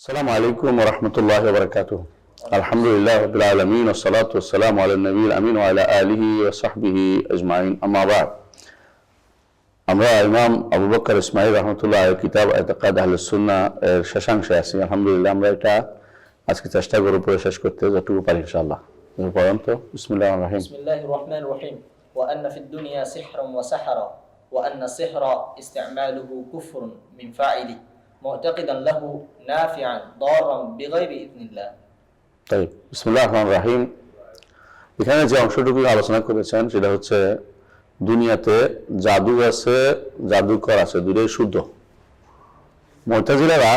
السلام عليكم ورحمة الله وبركاته. الحمد لله رب العالمين والصلاة والسلام على النبي الأمين وعلى آله وصحبه أجمعين. أما بعد, আমরা ইমাম আবু বকর ইসমাইল রহমতুল্লাহ কিতাব ইতিকাদ আহলুস সুন্নাহ এর শেষাংশে আছি। আলহামদুলিল্লাহ আমরা এটা আজকে চেষ্টা করব পড়ে শেষ করতে যতটুকু পারি ইনশাআল্লাহ। পড়ুন তো। বিসমিল্লাহির রহমানির রহিম। বিসমিল্লাহির রহমানির রহিম। ওয়া আন্না ফিদ দুনিয়া সিহরান ওয়া সাহরা ওয়া আন্না সিহরা ইসতি'মালুহু কুফরুন মিন ফাইলি মু'তাকিদান লাহু নাফি'আন দারান বিগাইরি ইذنিল্লাহ। তাই বিসমিল্লাহির রহমানির রহিম। এখানে যে অংশটুকু আলোচনা করেছেন সেটা হচ্ছে দুনিয়াতে জাদু আছে, জাদুকর আছে, দুটোই শুদ্ধ। মুতাজিলারা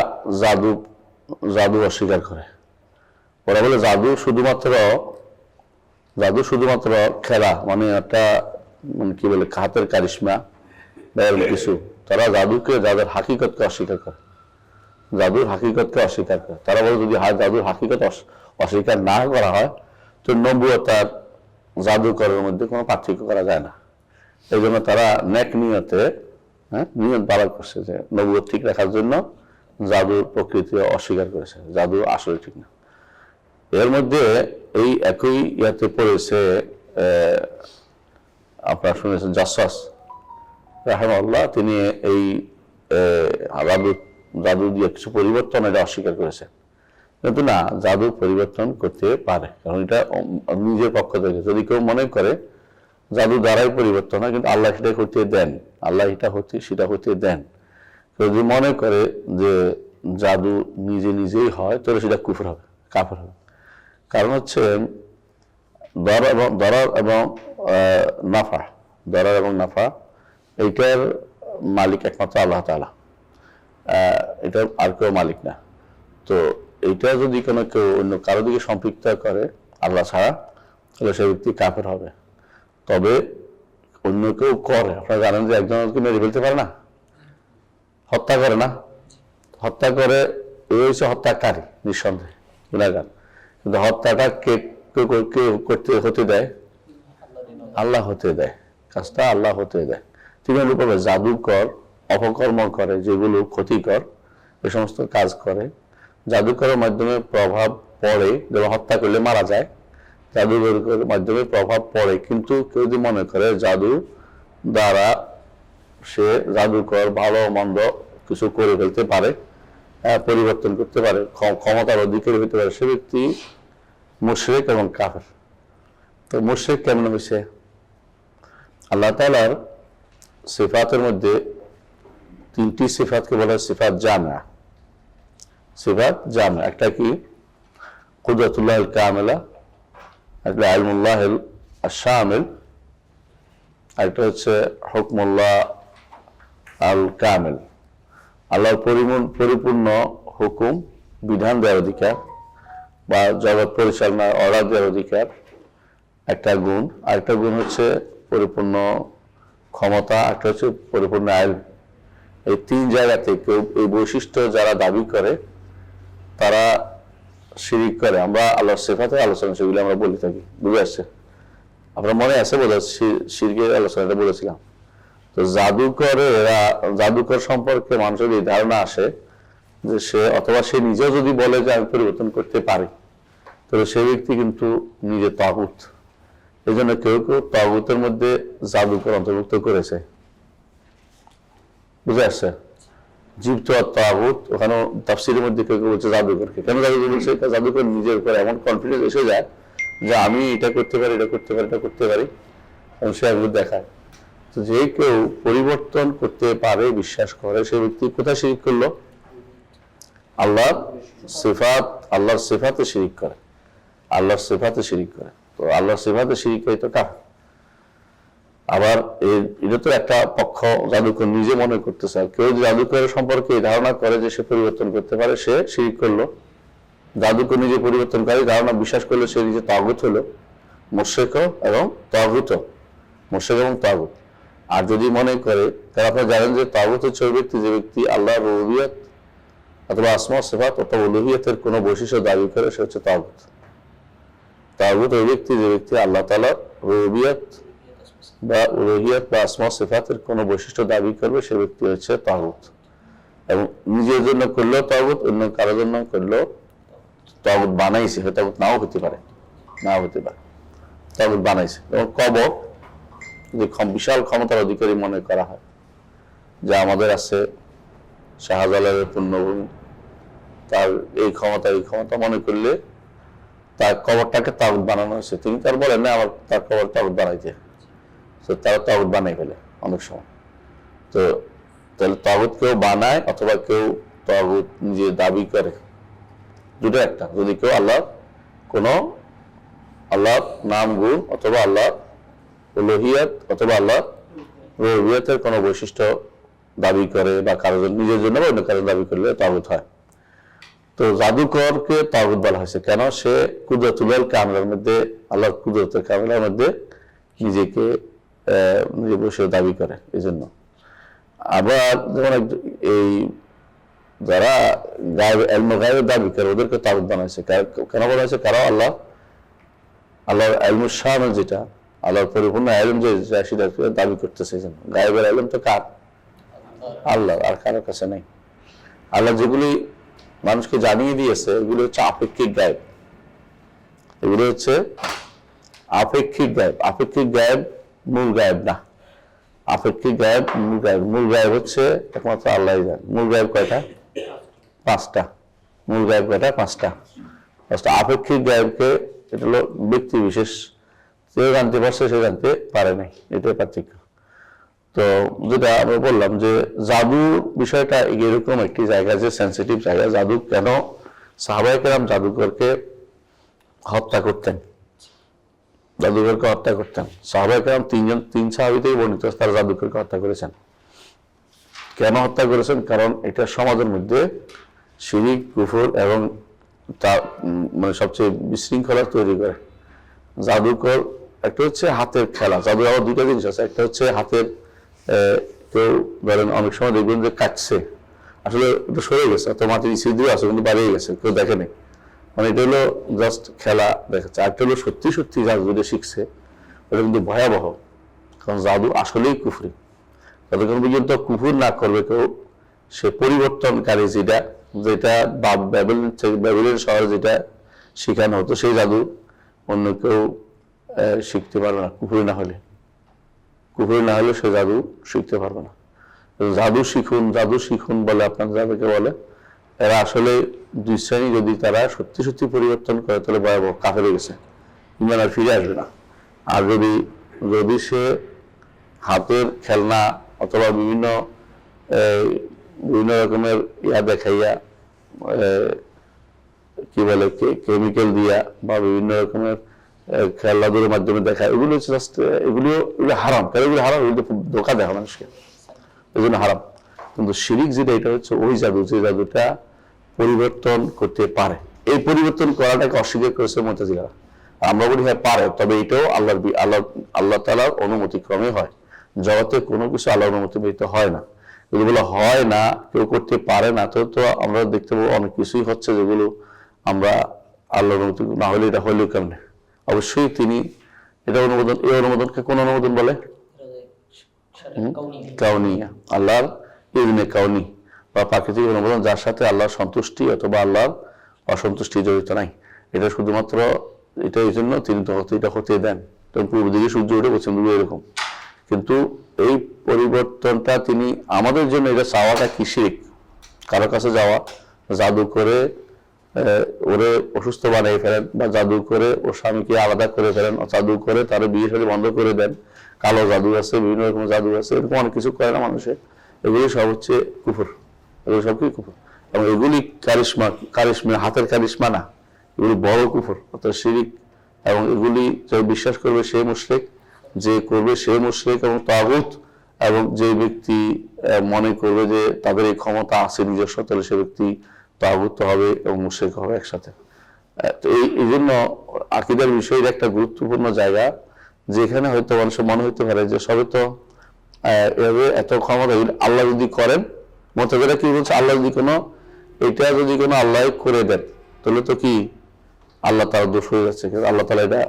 জাদু অস্বীকার করে। ওরা বলে জাদু শুধুমাত্র খেলা, মানে একটা কি বলে হাতের কারিশমা বা এরকম কিছু। তারা যাদের হাকিকতকে অস্বীকার করে, জাদুর হাকিকতকে অস্বীকার করে। তারা বলে যদি জাদুর হাকিকত অস্বীকার না করা হয় তো নবুয়ত আর জাদুকরের মধ্যে কোনো পার্থক্য করা যায় না। এই জন্য তারা নেক নিয়তে নিয়ত বাড়া করছে যে নবুয়ত ঠিক রাখার জন্য জাদুর প্রকৃতি অস্বীকার করেছে, জাদু আসলে ঠিক না। এর মধ্যে এই একই ইয়াতে পড়েছে, আপনারা শুনেছেন জাসাস রাহিমাহুল্লাহ, তিনি এই জাদু দিয়ে কিছু পরিবর্তন এটা অস্বীকার করেছেন। কিন্তু না, জাদু পরিবর্তন করতে পারে, কারণ এটা নিজের পক্ষ থেকে। যদি কেউ মনে করে জাদু দ্বারাই পরিবর্তন হয়, কিন্তু আল্লাহ সেটা হতে দেন, আল্লাহ সেটা হতে দেন। যদি মনে করে যে জাদু নিজেই হয় তাহলে সেটা কুফর হবে, কাফের হবে। কারণ হচ্ছে দরার এবং নাফা এইটার মালিক একমাত্র আল্লাহ তাআলা, এটা আর কেউ মালিক না। তো এইটা যদি কেউ অন্য কারো দিকে সম্পৃক্ত করে আল্লাহ ছাড়া, তাহলে সে ব্যক্তি কাফের হবে। তবে অন্য কেউ করে, আপনারা জানেন যে একজনকে মেরে ফেলতে পারে না, হত্যা করে না, হত্যা করে, এই হচ্ছে হত্যাকারী, নিঃসন্দেহে গুনাহগার। কিন্তু হত্যাটা কে হতে দেয়? আল্লাহ হতে দেয়, কাজটা আল্লাহ হতে দেয়। ঠিক রূপে জাদুকর অপকর্ম করে, যেগুলো ক্ষতিকর, এ সমস্ত কাজ করে, জাদুকরের মাধ্যমে প্রভাব পড়ে। যেমন হত্যা করলে মারা যায়, জাদুকরের মাধ্যমে প্রভাব পড়ে। কিন্তু কেউ যদি মনে করে জাদু দ্বারা সে জাদুকর ভালো মন্দ কিছু করে ফেলতে পারে, পরিবর্তন করতে পারে, ক্ষমতার অধিকারী হতে পারে, সে ব্যক্তি মুশরিক এবং কাফের। তো মুশরিক কেমন হয়েছে? আল্লাহ তাআলার সিফাতের মধ্যে তিনটি সিফাতকে বলা হয় সিফাত জামিয়া। একটা কি? কুদরতুল্লাহ আল কামিলা, একটা ইলমুল্লাহ আল শামিল, একটা হচ্ছে হুকমুল্লাহ আল কামিল। আল্লাহর পরিপূর্ণ হুকুম, বিধান দেওয়ার অধিকার বা জগৎ পরিচালনার অর্ডার দেওয়ার অধিকার একটা গুণ। আরেকটা গুণ হচ্ছে পরিপূর্ণ ক্ষমতা, একটা হচ্ছে পরিপূর্ণ ইলম। এই তিন জায়গাতে কেউ এই বৈশিষ্ট্য যারা দাবি করে তারা শিরিক করে। আমরা আল্লাহর সিফাতের আলোচনা সেগুলো আমরা বলে থাকি, বুঝে আসছে? আপনার মনে আছে বোধ হয় শিরকের আলোচনাটা বলেছিলাম। তো জাদুকর সম্পর্কে মানুষের এই ধারণা আসে যে সে, অথবা সে নিজেও যদি বলে যে আমি পরিবর্তন করতে পারি, তাহলে সে ব্যক্তি কিন্তু নিজে তাগুত। এই জন্য কেউ তাগুতের মধ্যে জাদুকর অন্তর্ভুক্ত করেছে, বুঝে আসছে? জীবিত তাগুত, ওখানে তাফসীরের মধ্যে কেউ বলছে জাদুকরকে। কেন জাদুকর বলছে? জাদুকর নিজের উপর এমন কনফিডেন্স এসে যায় যে আমি এটা করতে পারি, এটা করতে পারি, এবং সে একবার দেখায়। তো যে কেউ পরিবর্তন করতে পারে বিশ্বাস করে, সে ব্যক্তি কোথায় শিরিক করলো? আল্লাহর সিফাতে শিরিক করে, তো আল্লাহর সিফাতে শিরিক করে তো কাফের। আবার এটা তো একটা পক্ষ, জাদুকর নিজে মনে করতেছে। কেউ জাদুকরের সম্পর্কে এই ধারণা করে যে সে পরিবর্তন করতে পারে, সে শিরিক করলো। জাদুকর নিজে পরিবর্তনকারী ধারণা বিশ্বাস করলে সে নিজে তাগুত হলো, মুশরিক এবং তাগুত। আর যদি মনে করে, তাহলে আপনারা জানেন যে তাগুত হচ্ছে ওই ব্যক্তি যে ব্যক্তি আল্লাহর রুবুবিয়ত অথবা আসমা সিফাত অথবা উলুহিয়তের কোনো বৈশিষ্ট্য দাবি করে, সে হচ্ছে তাগুত। ওই ব্যক্তি যে ব্যক্তি আল্লাহ তাআলার রুবুবিয়ত বা উলুহিয়ত বা আসমা সিফাতের কোনো বৈশিষ্ট্য দাবি করবে, সে ব্যক্তি হচ্ছে তাগুত। এবং নিজের জন্য করলেও তাগুত, অন্য কারোর জন্য করলেও তাগুত বানাইছে, হয়তো তাগুত নাও হতে পারে, তাগুত বানাইছে। এবং কবর যে বিশাল ক্ষমতার অধিকারী মনে করা হয়, যা আমাদের আছে শাহজালালের পুণ্যভূমি, তার এই ক্ষমতা মনে করলে তার কবরটাকে তাগুত বানানো হয়েছে। তিনি তার বলেন না আমার তার কবর তাগুত বানাইতে, তো তারা তাগুত বানাই ফেলে অনেক সময়। তো তাহলে তাগুত কেউ বানায় অথবা কেউ তাগুত নিজে দাবি করে, দুটো একটা। যদি কেউ আল্লাহর নাম গুণ অথবা আল্লাহ উলুহিয়াত অথবা আল্লাহ রুবুবিয়্যাতের কোনো বৈশিষ্ট্য দাবি করে বা কারোর নিজের জন্য বা অন্য কারোর দাবি করলে তাগুত হয়। তো জাদুকরকে তাগুত বলা হয়েছে কেন? সে কুদরতুল কামিলার মধ্যে, আল্লাহর কুদরতের কামিলার মধ্যে নিজেকে নিজে বসে দাবি করে, এই জন্য। আবার যেমন এই যারা গায়েবের দাবি করে ওদেরকে তাগুত বানাইছে। কেন বলা হয়েছে? কারণ আল্লাহর ইলমুশ শামিল, যেটা আল্লাহর পরিপূর্ণ ইলম যে সেটা দাবি করতেছে। এই জন্য গায়েবের ইলম তো কার? আল্লাহ, আর কারোর কাছে নেই। আল্লাহ যেগুলি মানুষকে জানিয়ে দিয়েছে এগুলো হচ্ছে আপেক্ষিক গায়েব, এগুলো হচ্ছে আপেক্ষিক গায়েব। আপেক্ষিক গায়েব মূল গায়েব না। আপেক্ষিক গায়েব মূল গায়েব। মূল গায়েব হচ্ছে একমাত্র আল্লাহ জানেন। মূল গায়েব কয়টা? 5টা। মূল গায়েব কয়টা? 5টা। আপেক্ষিক গায়েবকে এটা হলো ব্যক্তি বিশেষ, যে জানতে পারছে সে জানতে পারে নাই, এটাই পার্থক্য। তো যেটা আমরা বললাম যে জাদু বিষয়টা এরকম একটি জায়গা, যে সেন্সিটিভ জায়গা। জাদু কেন সাহাবায়ে কেরাম জাদুকরকে হত্যা করতেন? সাহাবায়ে কেরাম তিন সাহাবীতেই বর্ণিত তারা জাদুকরকে হত্যা করেছেন। কেন হত্যা করেছেন? কারণ এটা সমাজের মধ্যে শিরিক, কুফর এবং মানে সবচেয়ে বিশৃঙ্খলা তৈরি করে। জাদুকর একটা হচ্ছে হাতের খেলা, জাদু আবার দুইটা জিনিস আছে। একটা হচ্ছে হাতের, কেউ ধরেন অনেক সময় দেখবেন যে কাটছে, আসলে এটা সরে গেছে, অত মাটির ছিদ্র আছে কিন্তু বাড়িয়ে গেছে, কেউ দেখেনি, মানে এটা হলো জাস্ট খেলা দেখাচ্ছে। একটা হলো সত্যি সত্যি জাদু যেটা শিখছে ওটা কিন্তু ভয়াবহ, কারণ জাদু আসলেই কুফরি। যতক্ষণ পর্যন্ত কুফর না করবে কেউ, সে পরিবর্তনকারী যেটা ব্যাবিলন শহরে যেটা শিখানো হতো সেই জাদু অন্য কেউ শিখতে পারবে না। কুফরি না হলে সে জাদু শিখতে পারবে না। জাদু শিখুন বলে আপনার যাদেরকে বলে, এরা আসলে দুই শ্রেণী। যদি তারা সত্যি সত্যি পরিবর্তন করে তাহলে ভয়াবহ, কাফের হয়ে গেছে, ইমান আর ফিরে আসবে না। আর যদি সে হাতের খেলনা অথবা বিভিন্ন রকমের দেখাইয়া, কি বলে, কেমিক্যাল দিয়া বা বিভিন্ন রকমের খেলাধুলোর মাধ্যমে দেখায়, এগুলো হচ্ছে জাস্ট এগুলো হারাম। কারণ এগুলো হারাম, এগুলো ধোকা দেয় মানুষকে, এই জন্য হারাম। কিন্তু শিরিক যেটা, এটা হচ্ছে ওই জাদু যে জাদুটা পরিবর্তন করতে পারে। এই পরিবর্তন করাটাকে অস্বীকার করেছে মুতাজিলারা। আমরা বলি হ্যাঁ পারে, তবে এটাও আল্লাহ তাআলার অনুমতি ক্রমে হয়। জগতে কোনো কিছু আল্লাহর অনুমতি ব্যতীত হয় না। যেগুলো হয় না, কেউ করতে পারে না, তো আমরা দেখতে পাবো অনেক কিছুই হচ্ছে যেগুলো আমরা আল্লাহর অনুমতি না হলে এটা হইলেও কেমনে। অবশ্যই তিনি এটা অনুমোদন, এই অনুমোদনকে কোন অনুমোদন বলে? কাউনিয়া, আল্লাহর ইজনে কাউনি বা প্রাকৃতিক অনুমোদন, যার সাথে আল্লাহর সন্তুষ্টি অথবা আল্লাহর অসন্তুষ্টি জড়িত নাই। এটা শুধুমাত্র এটা এই জন্য তিনি তো এটা হতে দেন, তখন পূর্ব দিকে সূর্য উঠে পশ্চিম দিকে এরকম। কিন্তু এই পরিবর্তনটা তিনি আমাদের জন্য, এটা চাওয়াটা কি শিরক? কারো কাছে যাওয়া, জাদু করে ওরে অসুস্থ বানিয়ে ফেলেন, বা জাদু করে ওর স্বামীকে আলাদা করে ফেলেন, জাদু করে তার বিয়ে শাদী বন্ধ করে দেন, কালো জাদু আছে, বিভিন্ন রকম জাদু আছে, এরকম অনেক কিছু করে না মানুষে। এগুলি সব হচ্ছে কুফর, এগুলো সব কি কুফর। এবং এগুলি কারিশমা হাতের কারিশমা না, এগুলি বড় কুফর, অর্থাৎ শিরিক। এবং এগুলি যে বিশ্বাস করবে সে মুশরিক, যে করবে সে মুশরিক এবং তাগুত। এবং যে ব্যক্তি মনে করবে যে তাদের এই ক্ষমতা আছে নিজস্ব, তাহলে সে ব্যক্তি তাগুত হবে এবং মুশরিক হবে একসাথে। তো এই জন্য আকীদার বিষয়ের একটা গুরুত্বপূর্ণ জায়গা, যেখানে হয়তো মানুষের মনে হইতে পারে যে সবে তো এত ক্ষমতা আল্লাহ যদি করেন, মুতাজিলা কি বলছে, আল্লাহ যদি এটা যদি কোনো আল্লাহ করে দেন তাহলে তো কি আল্লাহ তাআলা দোষ হয়ে যাচ্ছে। কিন্তু আল্লাহ তাআলা এটা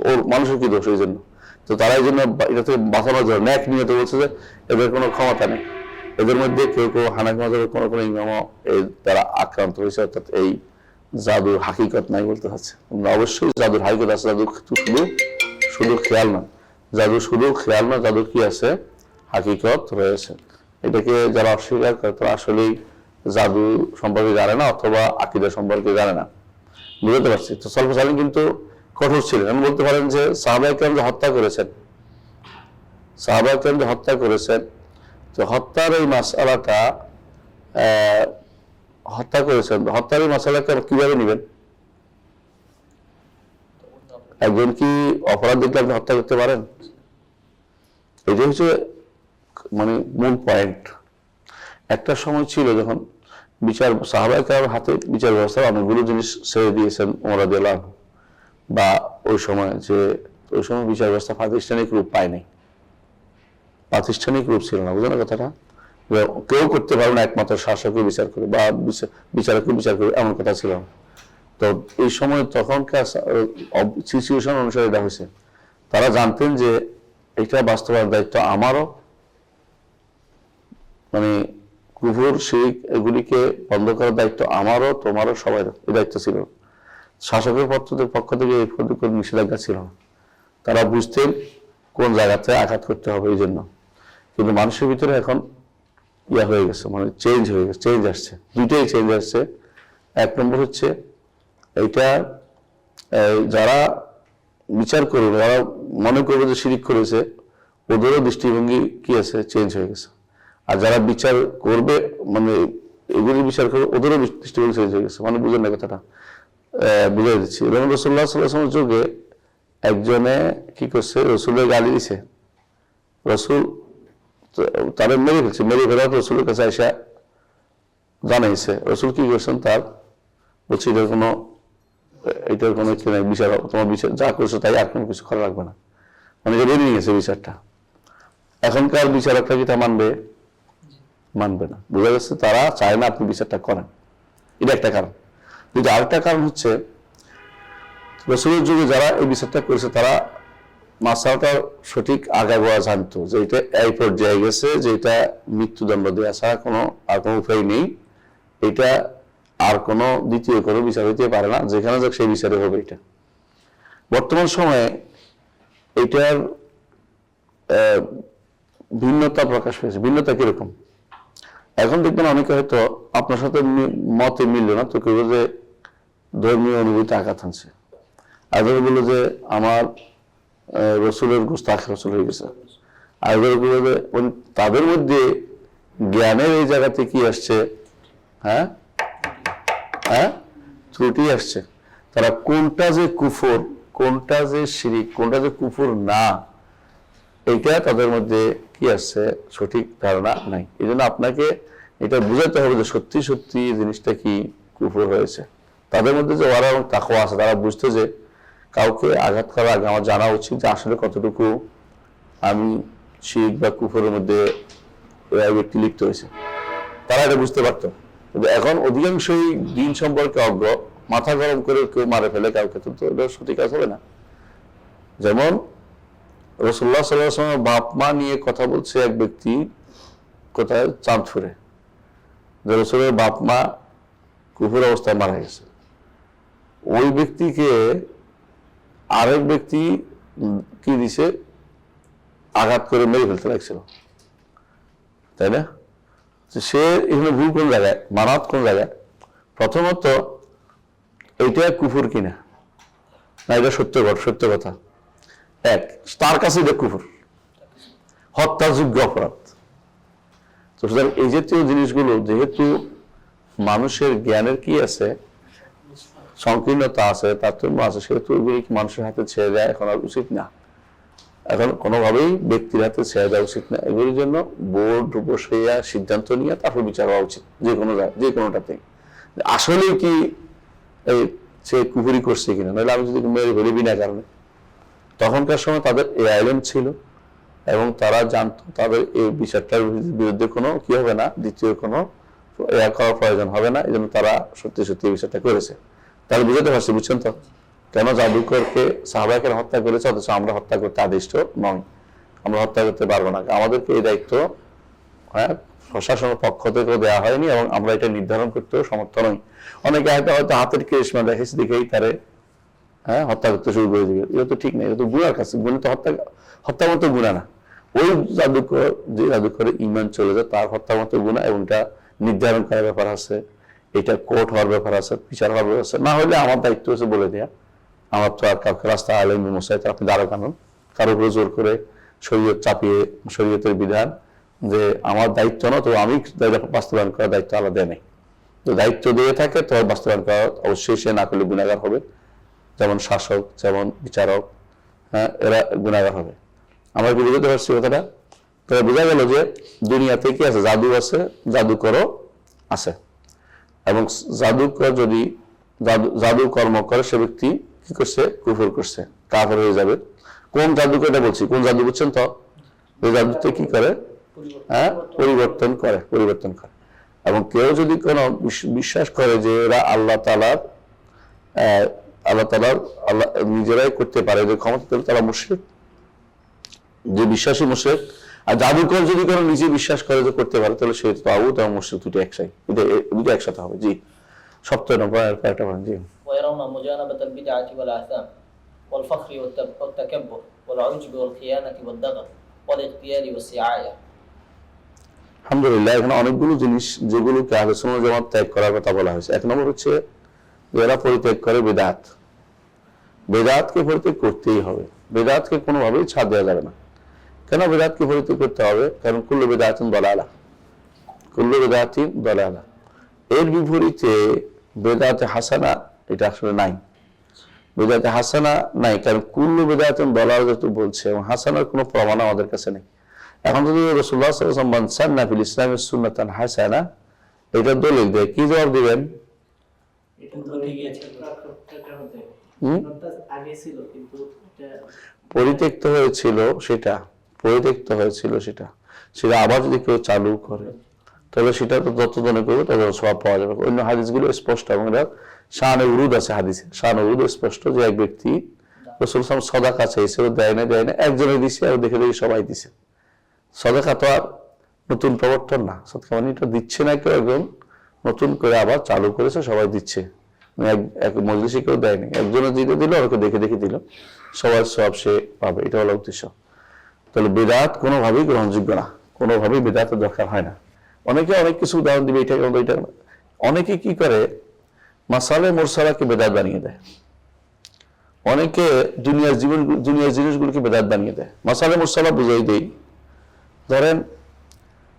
ওর মানুষের কি দোষ, এই জন্য তো তারা এই জন্য এটা থেকে বাঁচানোর জন্য ন্যাক নিয়তে বলছে যে এদের কোনো ক্ষমতা নেই, এদের মধ্যে কেউ কেউ হানাফি মাযহাবের কোনো কোনো ইমামও এই দ্বারা আক্রান্ত হয়েছে, অর্থাৎ এই জাদুর হাকিকত নাই বলতে হচ্ছে। অবশ্যই জাদুর হাকিকত আছে, জাদু শুধু শুধু খেয়াল না, জাদু শুধু খেয়াল না, জাদুর কি আছে, হাকিকত রয়েছে। এটাকে যারা অস্বীকার করে তারা আসলেই জাদু সম্পর্কে জানে না, অথবা আকীদা সম্পর্কে জানে না। বুঝতে পারছি। তো সালফুস সালিহিন কিন্তু কঠোর ছিলেন। আমি বলতে পারেন যে সাহাবায়ে কেরাম যে হত্যা করেছেন, সাহাবায়ে কেরাম যে হত্যা করেছেন, তো হত্যার এই মাসআলাটা হত্যা করেছেন, হত্যার এই মাসআলাকে কিভাবে নেবেন? একজন কি অপরাধ দেখলে আপনি হত্যা করতে পারেন? এটাই হচ্ছে মানে মূল পয়েন্ট। একটা সময় ছিল যখন বিচার সাহাবায়ে কেরামের হাতে বিচার ব্যবস্থা অনেকগুলো জিনিস ছেড়ে দিয়েছেন ওমর রাদিয়াল্লাহু আনহু, বা ওই সময় বিচার ব্যবস্থা প্রাতিষ্ঠানিক রূপ পায় নাই, প্রাতিষ্ঠানিক রূপ ছিল না। বুঝলেন না কথাটা? কেউ করতে পারবে না একমাত্র শাসককে বিচার করে বা বিচারককে বিচার করে, এমন কথা ছিল না। তো এই সময় তখনকার সিচুয়েশন অনুসারে এটা হয়েছে। তারা জানতেন যে এটা বাস্তবায়নের দায়িত্ব আমারও, মানে কুফর শিরক এগুলিকে বন্ধ করার দায়িত্ব আমারও, তোমারও, সবাই এই দায়িত্ব ছিল। শাসকের পক্ষ থেকে এই প্রতি কোনো নিষেধাজ্ঞা ছিল না। তারা বুঝতেন কোন জায়গাতে আঘাত করতে হবে এই জন্য। কিন্তু মানুষের ভিতরে এখন হয়ে গেছে, মানে চেঞ্জ হয়ে গেছে, চেঞ্জ আসছে, দুইটাই চেঞ্জ আসছে। এক নম্বর হচ্ছে এইটা যারা বিচার করবে, যারা মনে করবে যে শিরিক করেছে, ওদেরও দৃষ্টিভঙ্গি কি আছে, চেঞ্জ হয়ে গেছে। আর যারা বিচার করবে, মানে এগুলি বিচার করবে, ওদেরও দৃষ্টিভঙ্গি চেঞ্জ হয়ে গেছে। মানে বুঝেন না কথাটা? বুঝাই দিচ্ছি। এবং রাসূলুল্লাহ সাল্লাল্লাহু আলাইহি ওয়াসাল্লামের যুগে একজনে কি করছে, রসুলের গালি দিছে। রসুল তাদের মেরে ফেলছে, মেরে ফেলার রসুলের কাছে এসে জানাইছে। রসুল কি করছেন, তার বলছে এটার কোনো কি নাই, বিচার তোমার বিচার যা করছো তাই, আর কোনো কিছু করা লাগবে না, মানে এটা নিয়ে গেছে বিচারটা। এখনকার বিচারকরা কি তা মানবে? মানবে না। বোঝা যাচ্ছে তারা চায় না আপনি বিচারটা করেন। এটা একটা কারণ। কিন্তু আরেকটা কারণ হচ্ছে রসুলের যুগে যারা এই বিচারটা করেছে তারা মাসআলাটার সঠিক আগাগোড়া জানতো যে এটা এই পর্যায়ে গেছে, যে এটা মৃত্যুদণ্ড দেওয়া ছাড়া আর কোনো উপায় নেই, এটা আর কোনো দ্বিতীয় কোনো বিচার হইতে পারে না, যেখানে যাক সেই বিচারে হবে। এটা বর্তমান সময়ে এটার ভিন্নতা প্রকাশ পেয়েছে। ভিন্নতা কিরকম? এখন দেখবেন অনেকে হয়তো আপনার সাথে মতে মিলল না, তো কেউ যে ধর্মীয় অনুভূতি আঘাত আনছে, আর বললো যে আমার রসুলের গোস্ত আখের রসুল হয়ে গেছে। আর তাদের মধ্যে জ্ঞানের এই জায়গাতে কি আসছে, হ্যাঁ হ্যাঁ ত্রুটি আসছে। তারা কোনটা যে কুফর, কোনটা যে শিরিক, কোনটা যে কুফর না, এইটা তাদের মধ্যে কি আসছে, সঠিক ধারণা নাই। এই জন্য আপনাকে এটা বুঝাতে হবে যে সত্যি সত্যি জিনিসটা কি কুফর হয়েছে। তাদের মধ্যে যে ওয়ারা এবং তাকওয়া আছে, তারা বুঝতে যে কাউকে আঘাত করার আগে আমার জানা উচিত যে আসলে কতটুকু আমি শিরক বা কুফরের মধ্যে ব্যক্তি লিপ্ত হয়েছে। তারা এটা বুঝতে পারতো। কিন্তু এখন অধিকাংশই দিন সম্পর্কে অজ্ঞ, মাথা গরম করে কেউ মারে ফেলে কাউকে, তো এটা সঠিক কাজ হবে না। যেমন রাসূলুল্লাহ সাল্লাল্লাহু আলাইহি ওয়াসাল্লামের বাপ মা নিয়ে কথা বলছে এক ব্যক্তি কোথায়, চাঁদপুরে, যে রাসূলের বাপ মা কুফর অবস্থায় মারা গেছে। ওই ব্যক্তিকে আরেক ব্যক্তি কি দিছে, আঘাত করে মেরে ফেলতে লাগছিল, তাই না? সে এখানে ভুল কোন জায়গায়, মানাত কোন জায়গায়? প্রথমত এইটা কুফর কিনা না, এটা সত্য কথা। এক, তার কাছে এটা কুফর, হত্যাযোগ্য অপরাধ। তো সুতরাং এই জাতীয় জিনিসগুলো যেহেতু মানুষের জ্ঞানের কি আছে, সংকীর্ণতা আছে, তারতম্য আছে, সেহেতু এগুলি মানুষের হাতে ছেড়ে দেওয়া এখন আর উচিত না। এখন কোনোভাবেই ব্যক্তির হাতে ছেড়ে দেওয়া উচিত না। এগুলির জন্য বোর্ড বসাইয়া সিদ্ধান্ত নিয়ে তারপর বিচার হওয়া উচিত, যে কোনোটাতে আসলে কি সে কুফরি করছে কিনা। নাহলে আমি যদি মেরে ফেলি বিনা কারণে, তখনকার সময় তাদের এই আইলেম ছিল এবং তারা জানতো তাদের এই বিচারটার বিরুদ্ধে কোনো কি হবে না, দ্বিতীয় কোনো করার প্রয়োজন হবে না। এই জন্য তারা সত্যি সত্যি এই বিচারটা করেছে। তাহলে বুঝতে পারছি, বুঝছেন তো কেন জাদুকরকে সাহাবায়ে কেরাম হত্যা করেছে, অথচ আমরা হত্যা করতে আদিষ্ট নয়, আমরা হত্যা করতে পারবো না। আমাদেরকে এই দায়িত্ব প্রশাসনের পক্ষ থেকেও দেওয়া হয়নি এবং আমরা এটা নির্ধারণ করতেও সমর্থ নই। অনেকে হয়তো হাতের কেশমা দেখেছি দেখেই তারে হত্যা করতে শুরু করে দিবে, এটা তো ঠিক নেই, এটা তো গুনার কাছে, গুণে তো হত্যা মতো গুণা না। ওই জাদুকর যে জাদুকরে ইমান চলে যায় তার হত্যা মতো গুণা, এবং এটা নির্ধারণ করার ব্যাপার আছে, এটা কোর্ট হওয়ার ব্যাপার আছে, বিচার হওয়ার ব্যাপার আছে। না হলে আমার দায়িত্ব হচ্ছে বলে দেয়া, আমার তো আর কাউকে রাস্তা আলেম মোসাইতে আপনি দাঁড়ো কানুন কারো উপরে জোর করে শরীয়ত চাপিয়ে, শরীয়তের বিধান যে আমার দায়িত্ব না, তো আমি বাস্তবায়ন করার দায়িত্ব আলাদা নেই। তো দায়িত্ব দিয়ে থাকে তো বাস্তবায়ন করা অবশ্যই, সে না করলে গুণাগার হবে, যেমন শাসক যেমন বিচারক, এরা গুণাগার হবে। আমরা কি বুঝতে পারছি কথাটা? তবে বোঝা গেল যে দুনিয়াতে কি আছে, জাদু আছে, জাদুকরও আছে, এবং জাদুকর যদি জাদু কর্ম করে সে ব্যক্তি কি করছে, কুফর করছে, কাফের হয়ে যাবে। কোন জাদুকর এটা বলছি, কোন জাদু বুঝছেন তো? ওই জাদুতে কি করে, পরিবর্তন করে। এবং কেউ যদি কোনো বিশ্বাস করে যে এরা আল্লাহ তাআলার আল্লাহ নিজেরাই করতে পারে, যে ক্ষমতা, তারা মুশরিক, যে বিশ্বাসী মুশরিক। আর জাদুকর যদি কোনো নিজে বিশ্বাস করে যে করতে পারে, তাহলে সে তাগুত এবং মুশরিক দুটো একসাথে হবে। জি, 7 নম্বর একটা বলেন। জি, ويرون مجانبة البدعة والآثام والفخر والتكبر والعجب والخيانة والدغل والاغتيال والسعاية। আলহামদুলিল্লাহ, এখানে অনেকগুলো জিনিস যেগুলোকে আহলে সুন্নাত ওয়াল জামাত ত্যাগ করার কথা বলা হয়েছে। 1 নম্বর হচ্ছে এরা পরিত্যাগ করে বেদাত। বেদাতকে পরিত্যাগ করতেই হবে, বেদাতকে কোনোভাবেই ছাড় দেওয়া যাবে না। কেন বেদাতকে পরিত্যাগ করতে হবে? কারণ কুল্লু বিদআতিন দালালা, কুল্লু বিদআতিন দালালা। এর বিপরীতে বেদাতে হাসানা এটা আসলে নাই, বেদাতে হাসানা নাই, কারণ কুল্লু বিদআতিন দালালা যেহেতু বলছে, এবং হাসানার কোনো প্রমাণ আমাদের কাছে নেই। এখন যদি রাসূলুল্লাহ সাল্লাল্লাহু আলাইহি ওয়াসাল্লাম সান্না ফিল ইসলামি সুন্নাতান হাসানা এটা দলিল দেয়, কি জবাব দিবেন? পরিত্যক্ত হয়েছিল সেটা, সেটা আবার যদি কেউ চালু করে তবে সেটা তো যতজনে করবে তত সওয়াব পাওয়া যাবে। অন্য হাদিসগুলো স্পষ্ট, এবং এটা শানে উরুদ আছে, হাদিসে শানে উরুদ স্পষ্ট যে এক ব্যক্তি রাসূল সাল্লাল্লাহু আলাইহি ওয়াসাল্লাম সাদাকা চাইছে, দেয় না, একজনে দিছে আর দেখে সবাই দিছে। সাদাকা তো আর নতুন প্রবর্তন না, সাদাকা মানে এটা দিচ্ছে না কেউ, একজন নতুন করে আবার চালু করেছে, সবাই দিচ্ছে, এক মজলিসে কেউ দেয়নি, একজনে দিতে দিল, ওকে দেখে দিল, সবার সব সে পাবে, এটা হলো উদ্দেশ্য। তাহলে বেদাত কোনোভাবেই গ্রহণযোগ্য না, কোনোভাবেই বেদাতের দরকার হয় না। অনেকে অনেক কিছু উদাহরণ দিবে, এটা অনেকে কি করে মাসালে মুরসালাকে বেদাত বানিয়ে দেয়, অনেকে দুনিয়ার জিনিসগুলোকে বেদাত বানিয়ে দেয়। মাসালে মুরসালা বুঝাই দেই, ধরেন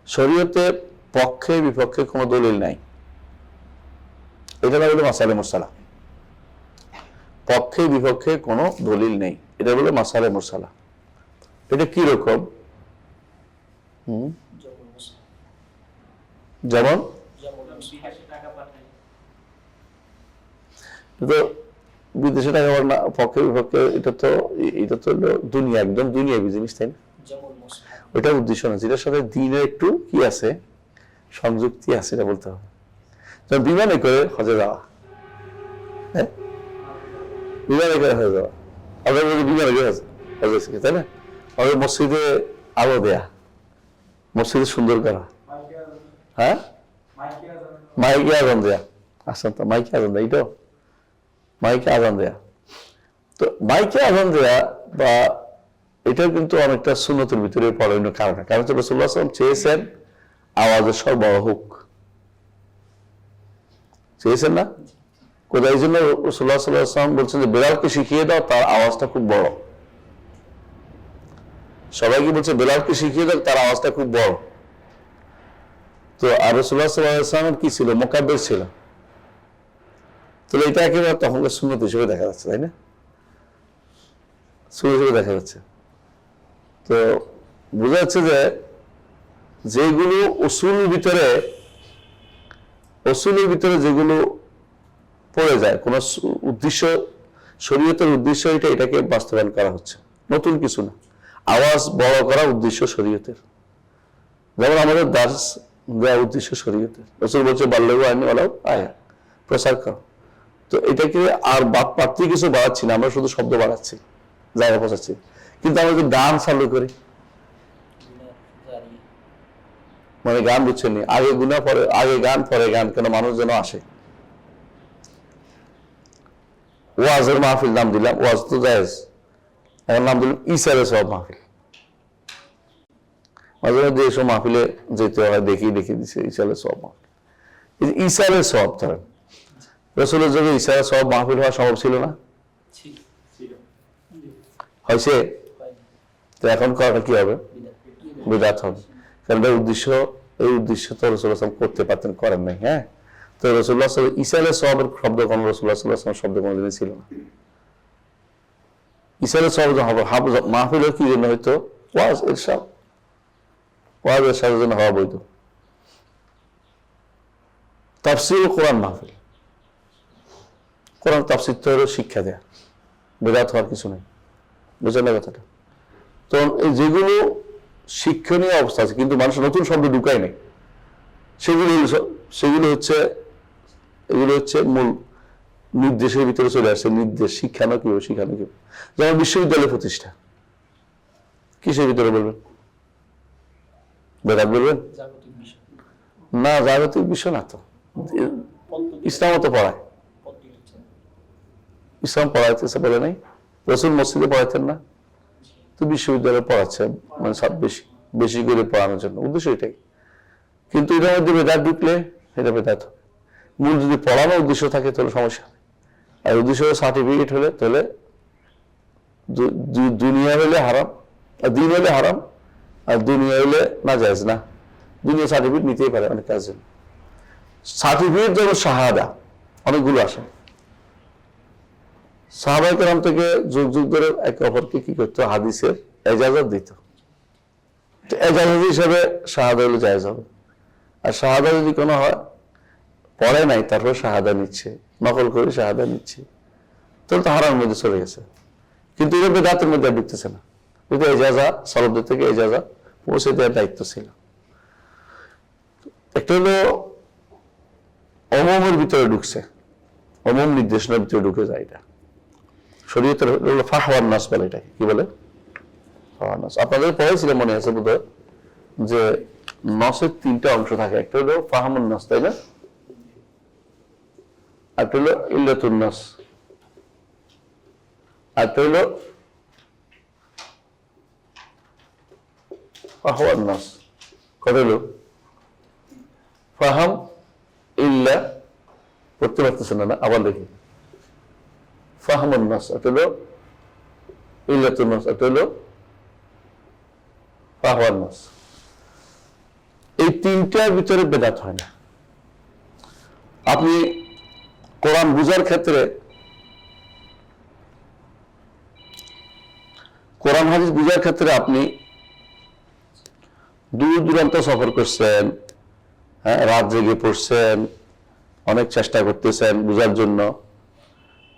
শরীয়তে পক্ষে বিপক্ষে কোনো দলিল নাই, এটা বলে মাসালে মুরসালা। পক্ষে বিপক্ষে কোনো দলিল নেই, এটা বলে মাসালে মুরসালা। এটা কি রকম? যেমন বিদেশে টাকা পাঠানো পক্ষে বিপক্ষে, এটা তো দুনিয়া, একদম দুনিয়াবি জিনিস, তাই না? ওইটা উদ্দেশ্য না, যেটার সাথে দিনের একটু কি আছে, সংযুক্তি আছে, এটা বলতে হবে। যেমন বিমানে করে হজে যাওয়া, হ্যাঁ, বিমানে করে হয়ে যাওয়া, আপনার বিমানে করে হজে, তাই না? আমাদের মসজিদে আলো দেয়া, মসজিদে সুন্দর করা, হ্যাঁ, মাইকে আজান দেয়া, আসেন তো মাইকে আজান দেয়, এটাও মাইকে আজান দেয়া। তো মাইকে আজান দেয়া বা এটাও কিন্তু অনেকটা সুন্নতের ভিতরে পড়ে, অন্য কারণে। কারণ হচ্ছে রাসূলুল্লাহ সাল্লাল্লাহু আলাইহি ওয়াসাল্লাম চেয়েছেন আওয়াজের স্বর বড় হোক, চেয়েছেন না? কোথায়? এই জন্য রাসূলুল্লাহ সাল্লাল্লাহু আলাইহি ওয়াসাল্লাম বলছেন যে বেলালকে শিখিয়ে দাও, তার আওয়াজটা খুব বড়। সবাইকে বলছে বেলালকে শিখিয়ে দাও, তার আওয়াজটা খুব বড়। তো আর রাসূলুল্লাহ সাল্লাল্লাহু আলাইহি ওয়াসাল্লাম কি ছিল? মুকাব্বির ছিল। তাহলে এটা একেবারে তখনকার সুন্নত হিসেবে দেখা যাচ্ছে, তাই না? সুন্নত হিসেবে দেখা যাচ্ছে। তো বোঝা যাচ্ছে যে যেগুলো উসুলের ভিতরে যেগুলো পড়ে যায়, কোন উদ্দেশ্য, শরীয়তের উদ্দেশ্য এটাকে বাস্তবায়ন করা হচ্ছে, নতুন কিছু না। আওয়াজ বড় করা উদ্দেশ্য শরীয়তের, যেমন আমাদের দার্স দেওয়া উদ্দেশ্য শরীয়তের। রাসূল বলছে বাল্লিগু আন্নী ওয়ালাউ আয়া, প্রচার করো। তো এটাকে আর বাড়তি কিছু বাড়াচ্ছি না, আমরা শুধু শব্দ বাড়াচ্ছি, জায়গা পৌঁছাচ্ছি। কিন্তু আমরা যদি গান চালু করি, মানে গান বুঝছেন, আগে গুণা পরে আগে গান পরে গান, কেন মানুষ যেন আসে। ওয়াজের মাহফিল নাম দিলাম, ওয়াজ তো জায়েজ, এখন নাম দিলাম ইসারে সব মাহফিল। মাঝে মাঝে এসব মাহফিলে যেতে হয়, দেখি দিছে ইসারে সব মাহফিল। ইসারে সব ধরেন রসুলের যুগে ইসারে সব মাহফিল হওয়া সম্ভব ছিল না, হয়েছে? তো এখন করাটা কি হবে? বিদআত হবে। কারণ এই উদ্দেশ্য তো রাসূলুল্লাহ সাল্লাল্লাহু আলাইহি ওয়াসাল্লাম করতে পারতেন, করেন নাই। হ্যাঁ, তো রাসূলুল্লাহ সাল্লাল্লাহু আলাইহি ওয়াসাল্লাম ইসারে সবের শব্দ কোন রাসূলুল্লাহ সাল্লাল্লাহু আলাইহি ওয়াসাল্লাম শব্দ কোনদিনই ছিল না। ইসারে সব হবে মাহফিলের কি জন্য হইতো? ওয়াজ ইরশাদ, ওয়াজ ইরশাদের জন্য হওয়া বৈধ। তাফসীর কোরআন মাহফিল, কোরআন তাফসীর তো হলো শিক্ষা দেয়া, বিদআত হওয়ার কিছু নেই। বুঝলেন না কথাটা? তো এই যেগুলো শিক্ষণীয় অবস্থা আছে কিন্তু মানুষ নতুন শব্দ ঢুকায় নেই, সেগুলো হচ্ছে মূল নির্দেশের ভিতরে চলে আসছে। নির্দেশ শিক্ষানো কিভাবে, যেমন বিশ্ববিদ্যালয় প্রতিষ্ঠা, কিসের ভিতরে বলবেন? বেদাত বলবেন না? জাগতিক বিষয় না তো, ইসলামও তো পড়ায়। ইসলাম পড়াইতেছে বলে নাই? রাসূল মসজিদে পড়াইতেন না? তো বিশ্ববিদ্যালয়ে পড়াচ্ছে, মানে সব বেশি করে পড়ানোর জন্য, উদ্দেশ্য এটাই। কিন্তু এটার মধ্যে বেদাত ঢুকলে এটা বেদাত হবে। মূল যদি পড়ানোর উদ্দেশ্য থাকে তাহলে সমস্যা হবে। আর উদ্দেশ্য সার্টিফিকেট হলে তাহলে দুনিয়া হলে হারাম, আর দিন হলে হারাম, আর দুনিয়া হলে না জায়েজ না। দুনিয়া সার্টিফিকেট নিতেই পারে অনেক কাজ। সার্টিফিকেট যেমন শাহাদা অনেকগুলো আসে। সাহাবায়ে কেরাম থেকে যুগ যুগ ধরে একে অপরকে কি করতো? হাদিসের এজাজত দিত। এজাজত হিসাবে শাহাদা হলে জায়েজ হবে। আর শাহাদা যদি কোনো হয় পড়ে নাই তারপর শাহাদা নিচ্ছে, নকল করে শাহাদা নিচ্ছে, তাহলে তো হারামের মধ্যে চলে গেছে। কিন্তু এটা বেদাতের মধ্যে ঢুকতেছে না। কিন্তু এজাজা সলবদের থেকে এজাজা পৌঁছে দেওয়ার দায়িত্ব ছিল। একটা হলো অমমের ভিতরে ঢুকছে, অমম নির্দেশনার ভিতরে ঢুকে যায়। এটা শরীয়তের হলো ফাহওয়ান নাস বলে। এটাকে কি বলে? ফাহওয়ান নাস। আপনাদের পড়েছিলেন মনে আছে বোধহয় যে নসের 3টা অংশ থাকে। একটা হলো ফাহমুন নাস, তাই না? একটা হলো ইল্লাতুন নাস, একটা হলো ফাহওয়ান নাস। কত হলো? ফাহাম ইল্লা, পড়তে পারতেছেন না? আবার দেখি, ফাহমুন নাস, একটা হলো ইল্লাতুন নাস, একটা হলো ফাহওয়ান নাস। এই 3টার ভিতরে বেদাত হয় না। আপনি কোরআন বুঝার ক্ষেত্রে, কোরআন হাদিস বুঝার ক্ষেত্রে আপনি দূর দূরান্ত সফর করছেন, হ্যাঁ, রাত জেগে পড়ছেন, অনেক চেষ্টা করতেছেন বুঝার জন্য,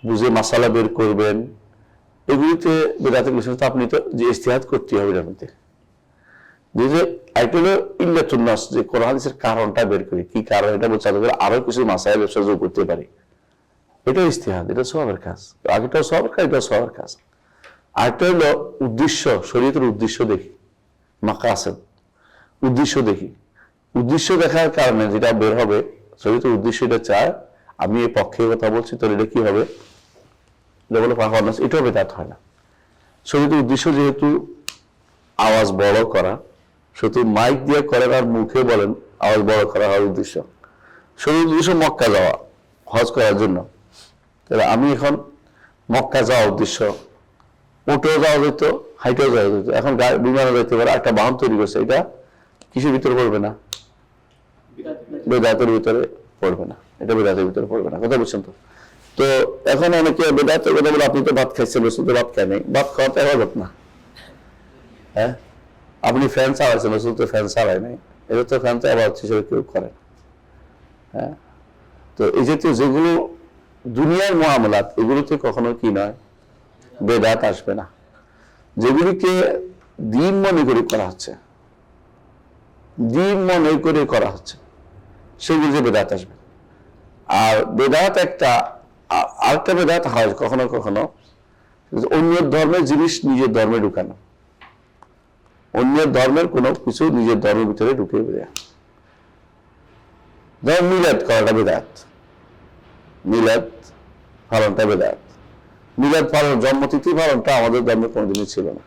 বুঝে মাসালা বের করবেন, এগুলিতে বেদাতের বিষয় আপনি তো যে ইজতিহাদ করতে হবে এর মধ্যে। যে একটা হলো ইল্লাতুন নাস, যে কোরআন হাদিসের কারণটা বের করি, কি কারণ এটা বোঝা যাবে, আরো কিছু মাসাইল ব্যবসা যোগ করতে পারি, এটা ইজতিহাদ, এটা সওয়াবের কাজ। আগেটাও সওয়াবের কাজ, এটাও সওয়াবের কাজ। আরেকটা হলো উদ্দেশ্য, শরীয়তের উদ্দেশ্য দেখি, মাকাসিদ, উদ্দেশ্য দেখি। উদ্দেশ্য দেখার কারণে যেটা বের হবে, শরীয়তের উদ্দেশ্য এটা চায়, আমি এই পক্ষে কথা বলছি, তো এটা কি হবে? এটা বলে ফাহওয়ান নাস। এটাও বেদাত হয় না। শরীয়তের উদ্দেশ্য যেহেতু আওয়াজ বড় করা, শুধু মাইক দিয়ে করেন আর মুখে বলেন, আওয়াজ বড় করা হওয়ার উদ্দেশ্য। শরীয়তের উদ্দেশ্য মক্কা যাওয়া, হজ করার জন্য। তাহলে আমি এখন মক্কা যাওয়া উদ্দেশ্য, উঠেও যাওয়া যেত, হাইটেও যাওয়া যেত, এখন বিমানে যাইতে পারে, একটা বাহন তৈরি করছে, এটা কিসের ভিতরে পড়বে না? বেদাতের ভিতরে পড়বে না, এটা বেদাতের ভিতরে পড়বে না। কথা বুঝছেন তো? তো এখন অনেকে বেদাতের কথা বলে, আপনি তো ভাত খাইছেন, রসুল তো ভাত খায় নাই, ভাত খাওয়াতে হবে না। হ্যাঁ, আপনি ফ্যান চালাইছেন, রসুল তো ফ্যান চালায় নাই, এটা তো ফ্যান তো আবার হিসেবে কেউ করে। হ্যাঁ, তো এই জাতীয় যেগুলো দুনিয়ার মুআমালাত, এগুলোতে কখনো কি নয়, বেদাত আসবে না। যেগুলিকে দিন মনে করে করা হচ্ছে, দিন মনে করে করা হচ্ছে, সেগুলি যে বেদাত আসবে। আর বেদাত আরেকটা বেদাত হয় কখনো কখনো, অন্য ধর্মের জিনিস নিজের ধর্মে ঢুকানো, অন্য ধর্মের কোনো কিছু নিজের ধর্মের ভিতরে ঢুকিয়ে দেয়া, যেমন মিলাদ করাটা বেদাত, মিলাদ পালনটা বেদাত। মিলাদ পালন, জন্মতিথি পালনটা আমাদের ধর্মে কোনোদিনই ছিল না,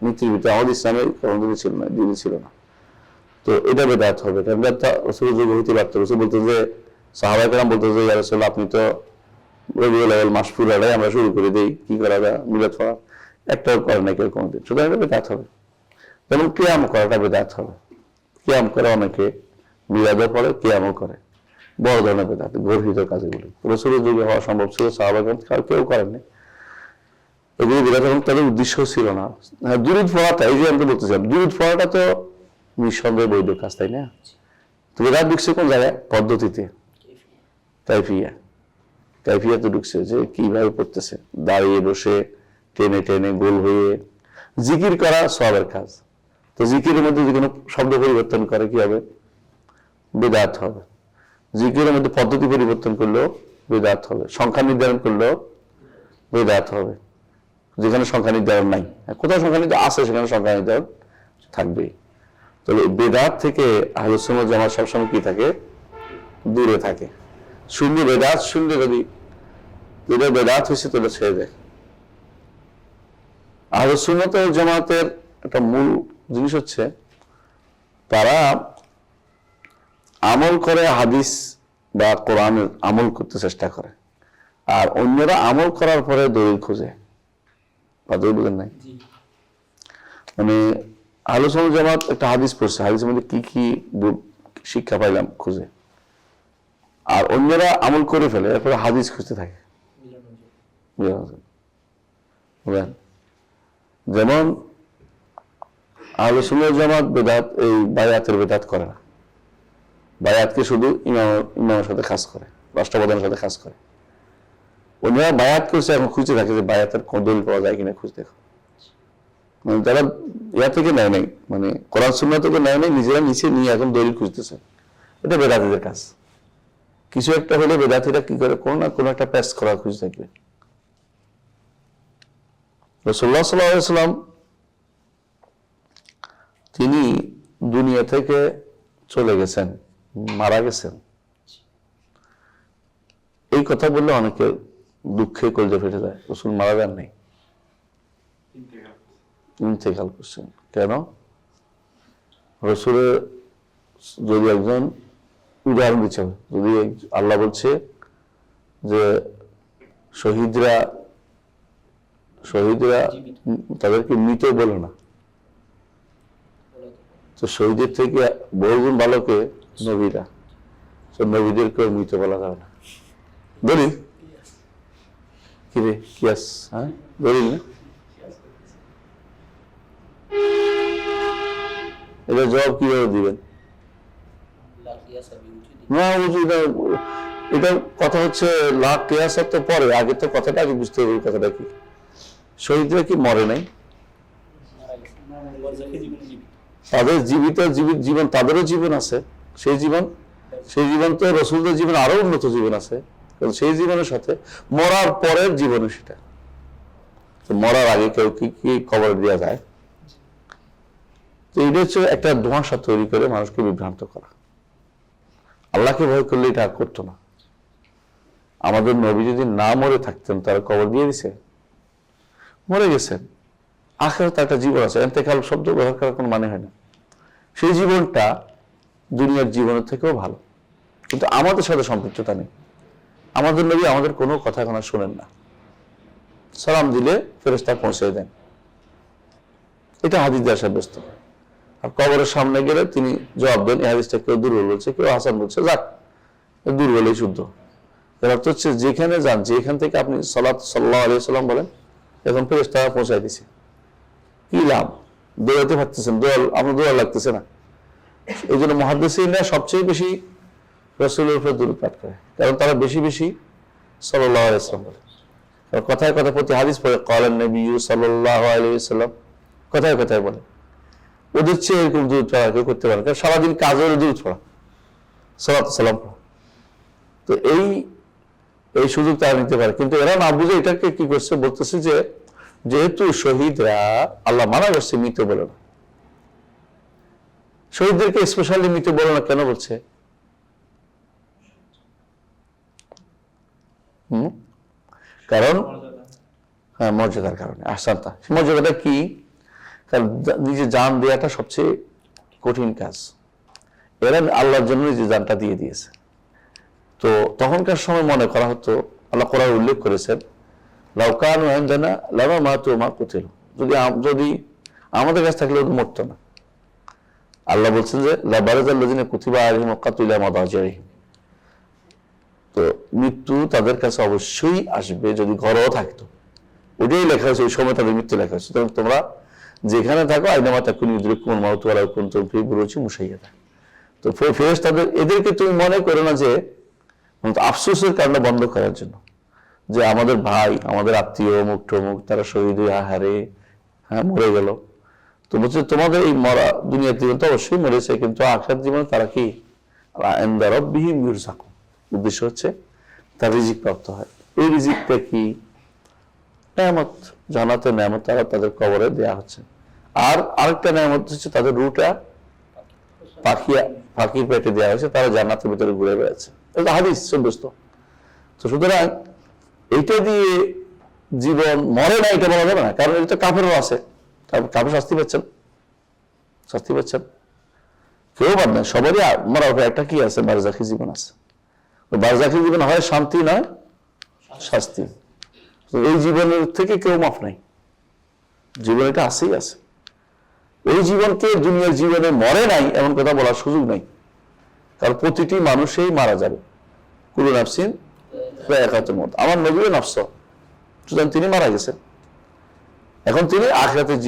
নীতির ভিতরে আমাদের ইসলামের কোনোদিনই ছিল না, দিনই ছিল না। তো এটা বেদাত হবে, কারণ রসুল যুগ হইতে পারত। রসুল বলতো যে, সাহাবায়ে কেরাম বলতো যে, ইয়া রাসূলুল্লাহ আপনি তো রবিউল আউয়াল মাস পুরাটাই আমরা শুরু করে দিই, কি করা যায় মিলাদ পড়া, একটাও করে না কেউ কোনোদিন, সুতরাং এটা বেদাত হবে। যেমন কিয়াম করাটা বেদাত হবে, কিয়াম করে অনেকে মিলাদও পড়ে, কিয়ামও করে, বড় ধরনের বেদাত, গর্হিত কাজগুলি। রসুলের যুগে হওয়া সম্ভব ছিল, সাহাবায়ে কেরাম কেউ করেননি, এগুলি বেদাত এবং তাদের উদ্দেশ্য ছিল না। হ্যাঁ, দুরূদ পড়াটা, এই যে আমি বলতেছিলাম, দুরূদ পড়াটা তো নিঃসন্দেহে বৈধ কাজ, তাই না? তো বেদাত ঢুকছে কোন জায়গায়? পদ্ধতিতে, কাইফিয়া, কাইফিয়াতে ঢুকছে, যে কিভাবে পড়তেছে, দাঁড়িয়ে বসে, টেনে টেনে, গোল হয়ে। জিকির করা সওয়াবের কাজ, তো জিকিরের মধ্যে যে কোনো শব্দ পরিবর্তন করে কি হবে? বেদাত হবে। জিকিরের মধ্যে পদ্ধতি পরিবর্তন করলেও বেদাত হবে, সংখ্যা নির্ধারণ করলেও বেদাত হবে, যেখানে সংখ্যা নির্ধারণ নাই। কোথাও সংখ্যা নির্ধারণ আছে, সেখানে সংখ্যা নির্ধারণ থাকবেই। তবে বেদাত থেকে আহলে সুন্নাত ওয়াল জামাত সবসময় কি থাকে? দূরে থাকে। শুনলে বেদাত, শুনলে যদি যেটা বেদাত হয়েছে তো ছেড়ে দেয়। আহলে সুন্নাত ওয়াল জামাতের একটা মূল জিনিস হচ্ছে, তারা আমল করে, হাদিস বা কোরআনের আমল করতে চেষ্টা করে, আর অন্যরা আমল করার পরে দলিল খুঁজে। কথা বলেন নাই? মানে আহলে সুন্নাত ওয়াল জামাত একটা হাদিস পড়ছে, হাদিসের মধ্যে কি কি শিক্ষা পাইলাম খুঁজে, আর অন্যরা আমল করে ফেলে, এরপরে হাদিস খুঁজতে থাকে। যেমন আহলে সুন্নাত ওয়াল জামাত বেদাত, এই বায়াতের বেদাত করে না, বায়াতকে শুধু ইমামের সাথে খাস করে, রাষ্ট্রপ্রধানের সাথে খাস করে। অন্যরা বায়াত করছে, এখন খুঁজতে থাকে যে বায়াতের কোন দলিল পাওয়া যায় কিনা, খুঁজতে দেখো। মানে তারা ইয়া থেকে নেয় নাই, মানে কোরআন সুন্নাহ থেকে নেয় নাই, নিজেরা নিচে নিয়ে এখন দলিল খুঁজতেছে। এটা বেদাতীদের কাজ। কিছু একটা হলে বেদাতীরা কি করে? কোনো না কোনো একটা প্যাচ করার খুঁজে থাকবে। রাসূলুল্লাহ সাল্লাল্লাহু আলাইহি ওয়াসাল্লাম তিনি দুনিয়া থেকে চলে গেছেন, মারা গেছেন, এই কথা বললে অনেকে দুঃখে কলজা ফেটে যায়। রাসূল মারা যান নাই, ইন্তেকাল করছেন। কেন? রাসূলের যদি একজন উদাহরণ দিচ্ছে, যদি আল্লাহ বলছে যে শহীদরা তাদেরকে মৃত বলে না, তো শহীদের থেকে বহুগুণ ভালো কে? নবীরা। তো নবীদেরকেও মৃত বলা যাবে না। দলিল কি রে? কিয়াস? হ্যাঁ, দলিল না? এটা জবাব কিভাবে দিবেন? না, এটা কথা হচ্ছে লাখ কিয়াসত তো পরে, আগে তো কথাটা আগে বুঝতে হবে। কথাটা কি? শহীদরা কি মরে নাই? তাদের জীবন, তাদেরও জীবন আছে। সেই জীবন তো রাসূলদের জীবন আরো উন্নত জীবন আছে, কারণ সেই জীবনের সাথে মরার পরের জীবনে সেটা। মরার আগে কেউ কি খবর দেওয়া যায়? তো এটা হচ্ছে একটা ধোঁয়াশা তৈরি করে মানুষকে বিভ্রান্ত করা। আল্লাহকে ভয় করলে এটা করতো না। আমাদের নবী যদি না মরে থাকতেন, তারা কবর দিয়ে দিছে, মরে গেছেন, আখিরাতে একটা জীবন আছে। ইন্তেকাল শব্দ ব্যবহার করার কোনো মানে হয় না। সেই জীবনটা দুনিয়ার জীবনের থেকেও ভালো, কিন্তু আমাদের সাথে সম্পৃক্ততা নেই। আমাদের নবী আমাদের কোনো কথা এখন আর শোনেন না, সালাম দিলে ফেরেশতা পৌঁছে দেন, এটা হাদিস দ্বারা সাব্যস্ত। আর কবরের সামনে গেলে তিনি জবাব দেন। এই হাদিসটা কেউ দুর্বল বলছে, কেউ হাসান বলছে, যাক দুর্বলই শুদ্ধ। এর অর্থ হচ্ছে যেখানে যান, যেখান থেকে আপনি সাল্লাল্লাহু আলাইহি ওয়াসাল্লাম বলেন, এখন ফেরেশতা পৌঁছায় দিছে, কি লাভ? দৌড়াতে পারতেছেন, আপনার দৌড়া লাগতেছে না। এই জন্য মুহাদ্দিসিনরা সবচেয়ে বেশি রাসূলের উপর দরুদ পাঠ করে, কারণ তারা বেশি বেশি সাল্লাল্লাহু আলাইহি ওয়াসাল্লাম বলে। আর কথায় কথা প্রতি হাদিস পড়ে, ক্বালান নবী সাল্লাল্লাহু আলাইহি ওয়াসাল্লাম, কথায় কথায় বলে। ওদের চেয়ে এরকম দরুদ পড়া কেউ করতে পারে, কারণ সারাদিন কাজের দরুদ পড়া, সালাত সালাম পড়া। তো এই সুযোগ তারা নিতে পারে, কিন্তু এরা না বুঝে এটাকে কি করছে, বলতেছে যে যেহেতু শহীদরা আল্লাহ মানা করছে, মৃত বলে না। শহীদদেরকে স্পেশালি মৃত বলে না কেন বলছে? কারণ হ্যাঁ, মর্যাদার কারণে। আহসানতা, মর্যাদাটা কি? কারণ নিজে জান দেওয়াটা সবচেয়ে কঠিন কাজ। এরা আল্লাহর জন্য নিজে জানটা দিয়ে দিয়েছে। তো তখনকার সময় মনে করা হতো, আল্লাহ কোরআনে উল্লেখ করেছেন, লাউকানু ইনদানা লামা মাতু মা কুতিলু, যদি আমাদের কাছে থাকলে ওদের মরতো না। আল্লাহ বলছেন যে লাবারাজাল্লাযিনা কুতিবা আলাইহিমুল কাতলু ইলা মাদাজিহিম, তো মৃত্যু তাদের কাছে অবশ্যই আসবে যদি ঘরেও থাকতো। ওটাই লেখা হয়েছে, ওই সময় তাদের মৃত্যু লেখা হয়েছে। তোমরা যেখানে থাকো আইনামা তাকুনু ইউদরিকুমুল মাউতু ওয়ালাউ কুনতুম ফি বুরুজিন মুশাইয়াদা। তো ফেরেশতাদের এদেরকে তুমি মনে করো না যে আফসোসের কারণে বন্ধ করার জন্য, যে আমাদের ভাই, আমাদের আত্মীয় মুখ টমুক তারা শহীদ হয়ে আহারে মরে গেল। তো বলছে তোমাদের এই মরা দুনিয়ার জীবন তো অবশ্যই মরেছে, কিন্তু আখিরাত জীবনে তারা কি ইনদা রাব্বিহিম ইউরযাকুন, উদ্দেশ্য হচ্ছে তার রিজিক প্রাপ্ত হয়। এই রিজিকটা কি? নেয়ামত, জান্নাতের নেয়ামত তারা তাদের কবরে দেয়া হচ্ছে। আর আরেকটা নেয়ামত হচ্ছে তাদের রুটা পাখির পেটে দেওয়া হয়েছে, তারা জান্নাতের ভিতরে ঘুরে বেড়াচ্ছে। এটা হাদিস সন্তুষ্ট। তো সুতরাং এইটা দিয়ে জীবন মরে না এটা বলা যাবে না, কারণ এটা তো কাফেরও আছে, কাফের শাস্তি পাচ্ছেন কেউ বাদ না, সবারই মরার উপরে একটা কি আছে, বারজাখি জীবন আছে। বারজাখি জীবন হয় শান্তি নয় শাস্তি। এই জীবনের থেকে কেউ মাফ নাই, জীবন এটা আছেই আছে। এই জীবনকে দুনিয়ার জীবনে মরে নাই এমন কথা বলার সুযোগ নাই, কারণ প্রতিটি মানুষই মারা যাবে। কুল্লু নাফসিন যায়িকাতুল মউত, আমার নবীও নফস, সুতরাং তিনি মারা গেছেন। এখন তিনি আখিরাতের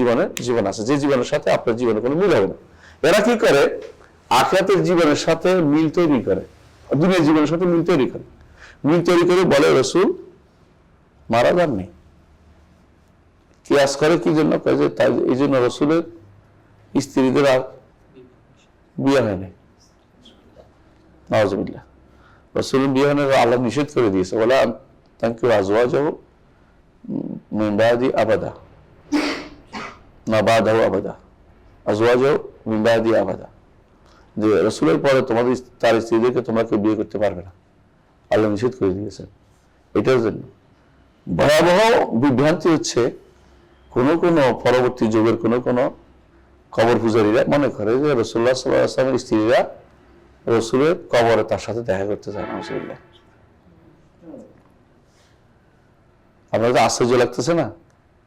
জীবন আছে, যে জীবনের সাথে আপনার জীবনে কোনো মিল হবে না। এরা কি করে? আখিরাতের জীবনের সাথে মিল তৈরি করে, দুনিয়ার জীবনের সাথে মিল তৈরি করে বলে রাসূল মারা যাননি। কিয়াস করে কি জন্য? তাই এই জন্য রাসূলের স্ত্রীদের আর বিয়ে হয়নি। নাউযুবিল্লাহ, রাসূলের বিয়ে হওয়ার আল্লাহ নিষেধ করে দিয়েছে, বলা তানকিহু আজওয়াজাহু মিন বাদি আবাদা, না বাদাহু আবাদা, আজওয়াজাহু মিন বাদি আবাদা, যে রাসূলের পরে তোমাদের তার স্ত্রীদেরকে তোমরা কেউ বিয়ে করতে পারবে না, আল্লাহ নিষেধ করে দিয়েছেন। এটার জন্য ভয়াবহ বিভ্রান্তি হচ্ছে, কোন পরবর্তী যুগের কোন কবর পূজারীরা মনে করে যে রাসূলুল্লাহ সাল্লাল্লাহু আলাইহি ওয়াসাল্লামের স্ত্রীরা রাসূলের কবরে তার সাথে দেখা করতে চায়। নাউযুবিল্লাহ, আপনার তো আশ্চর্য লাগতেছে না?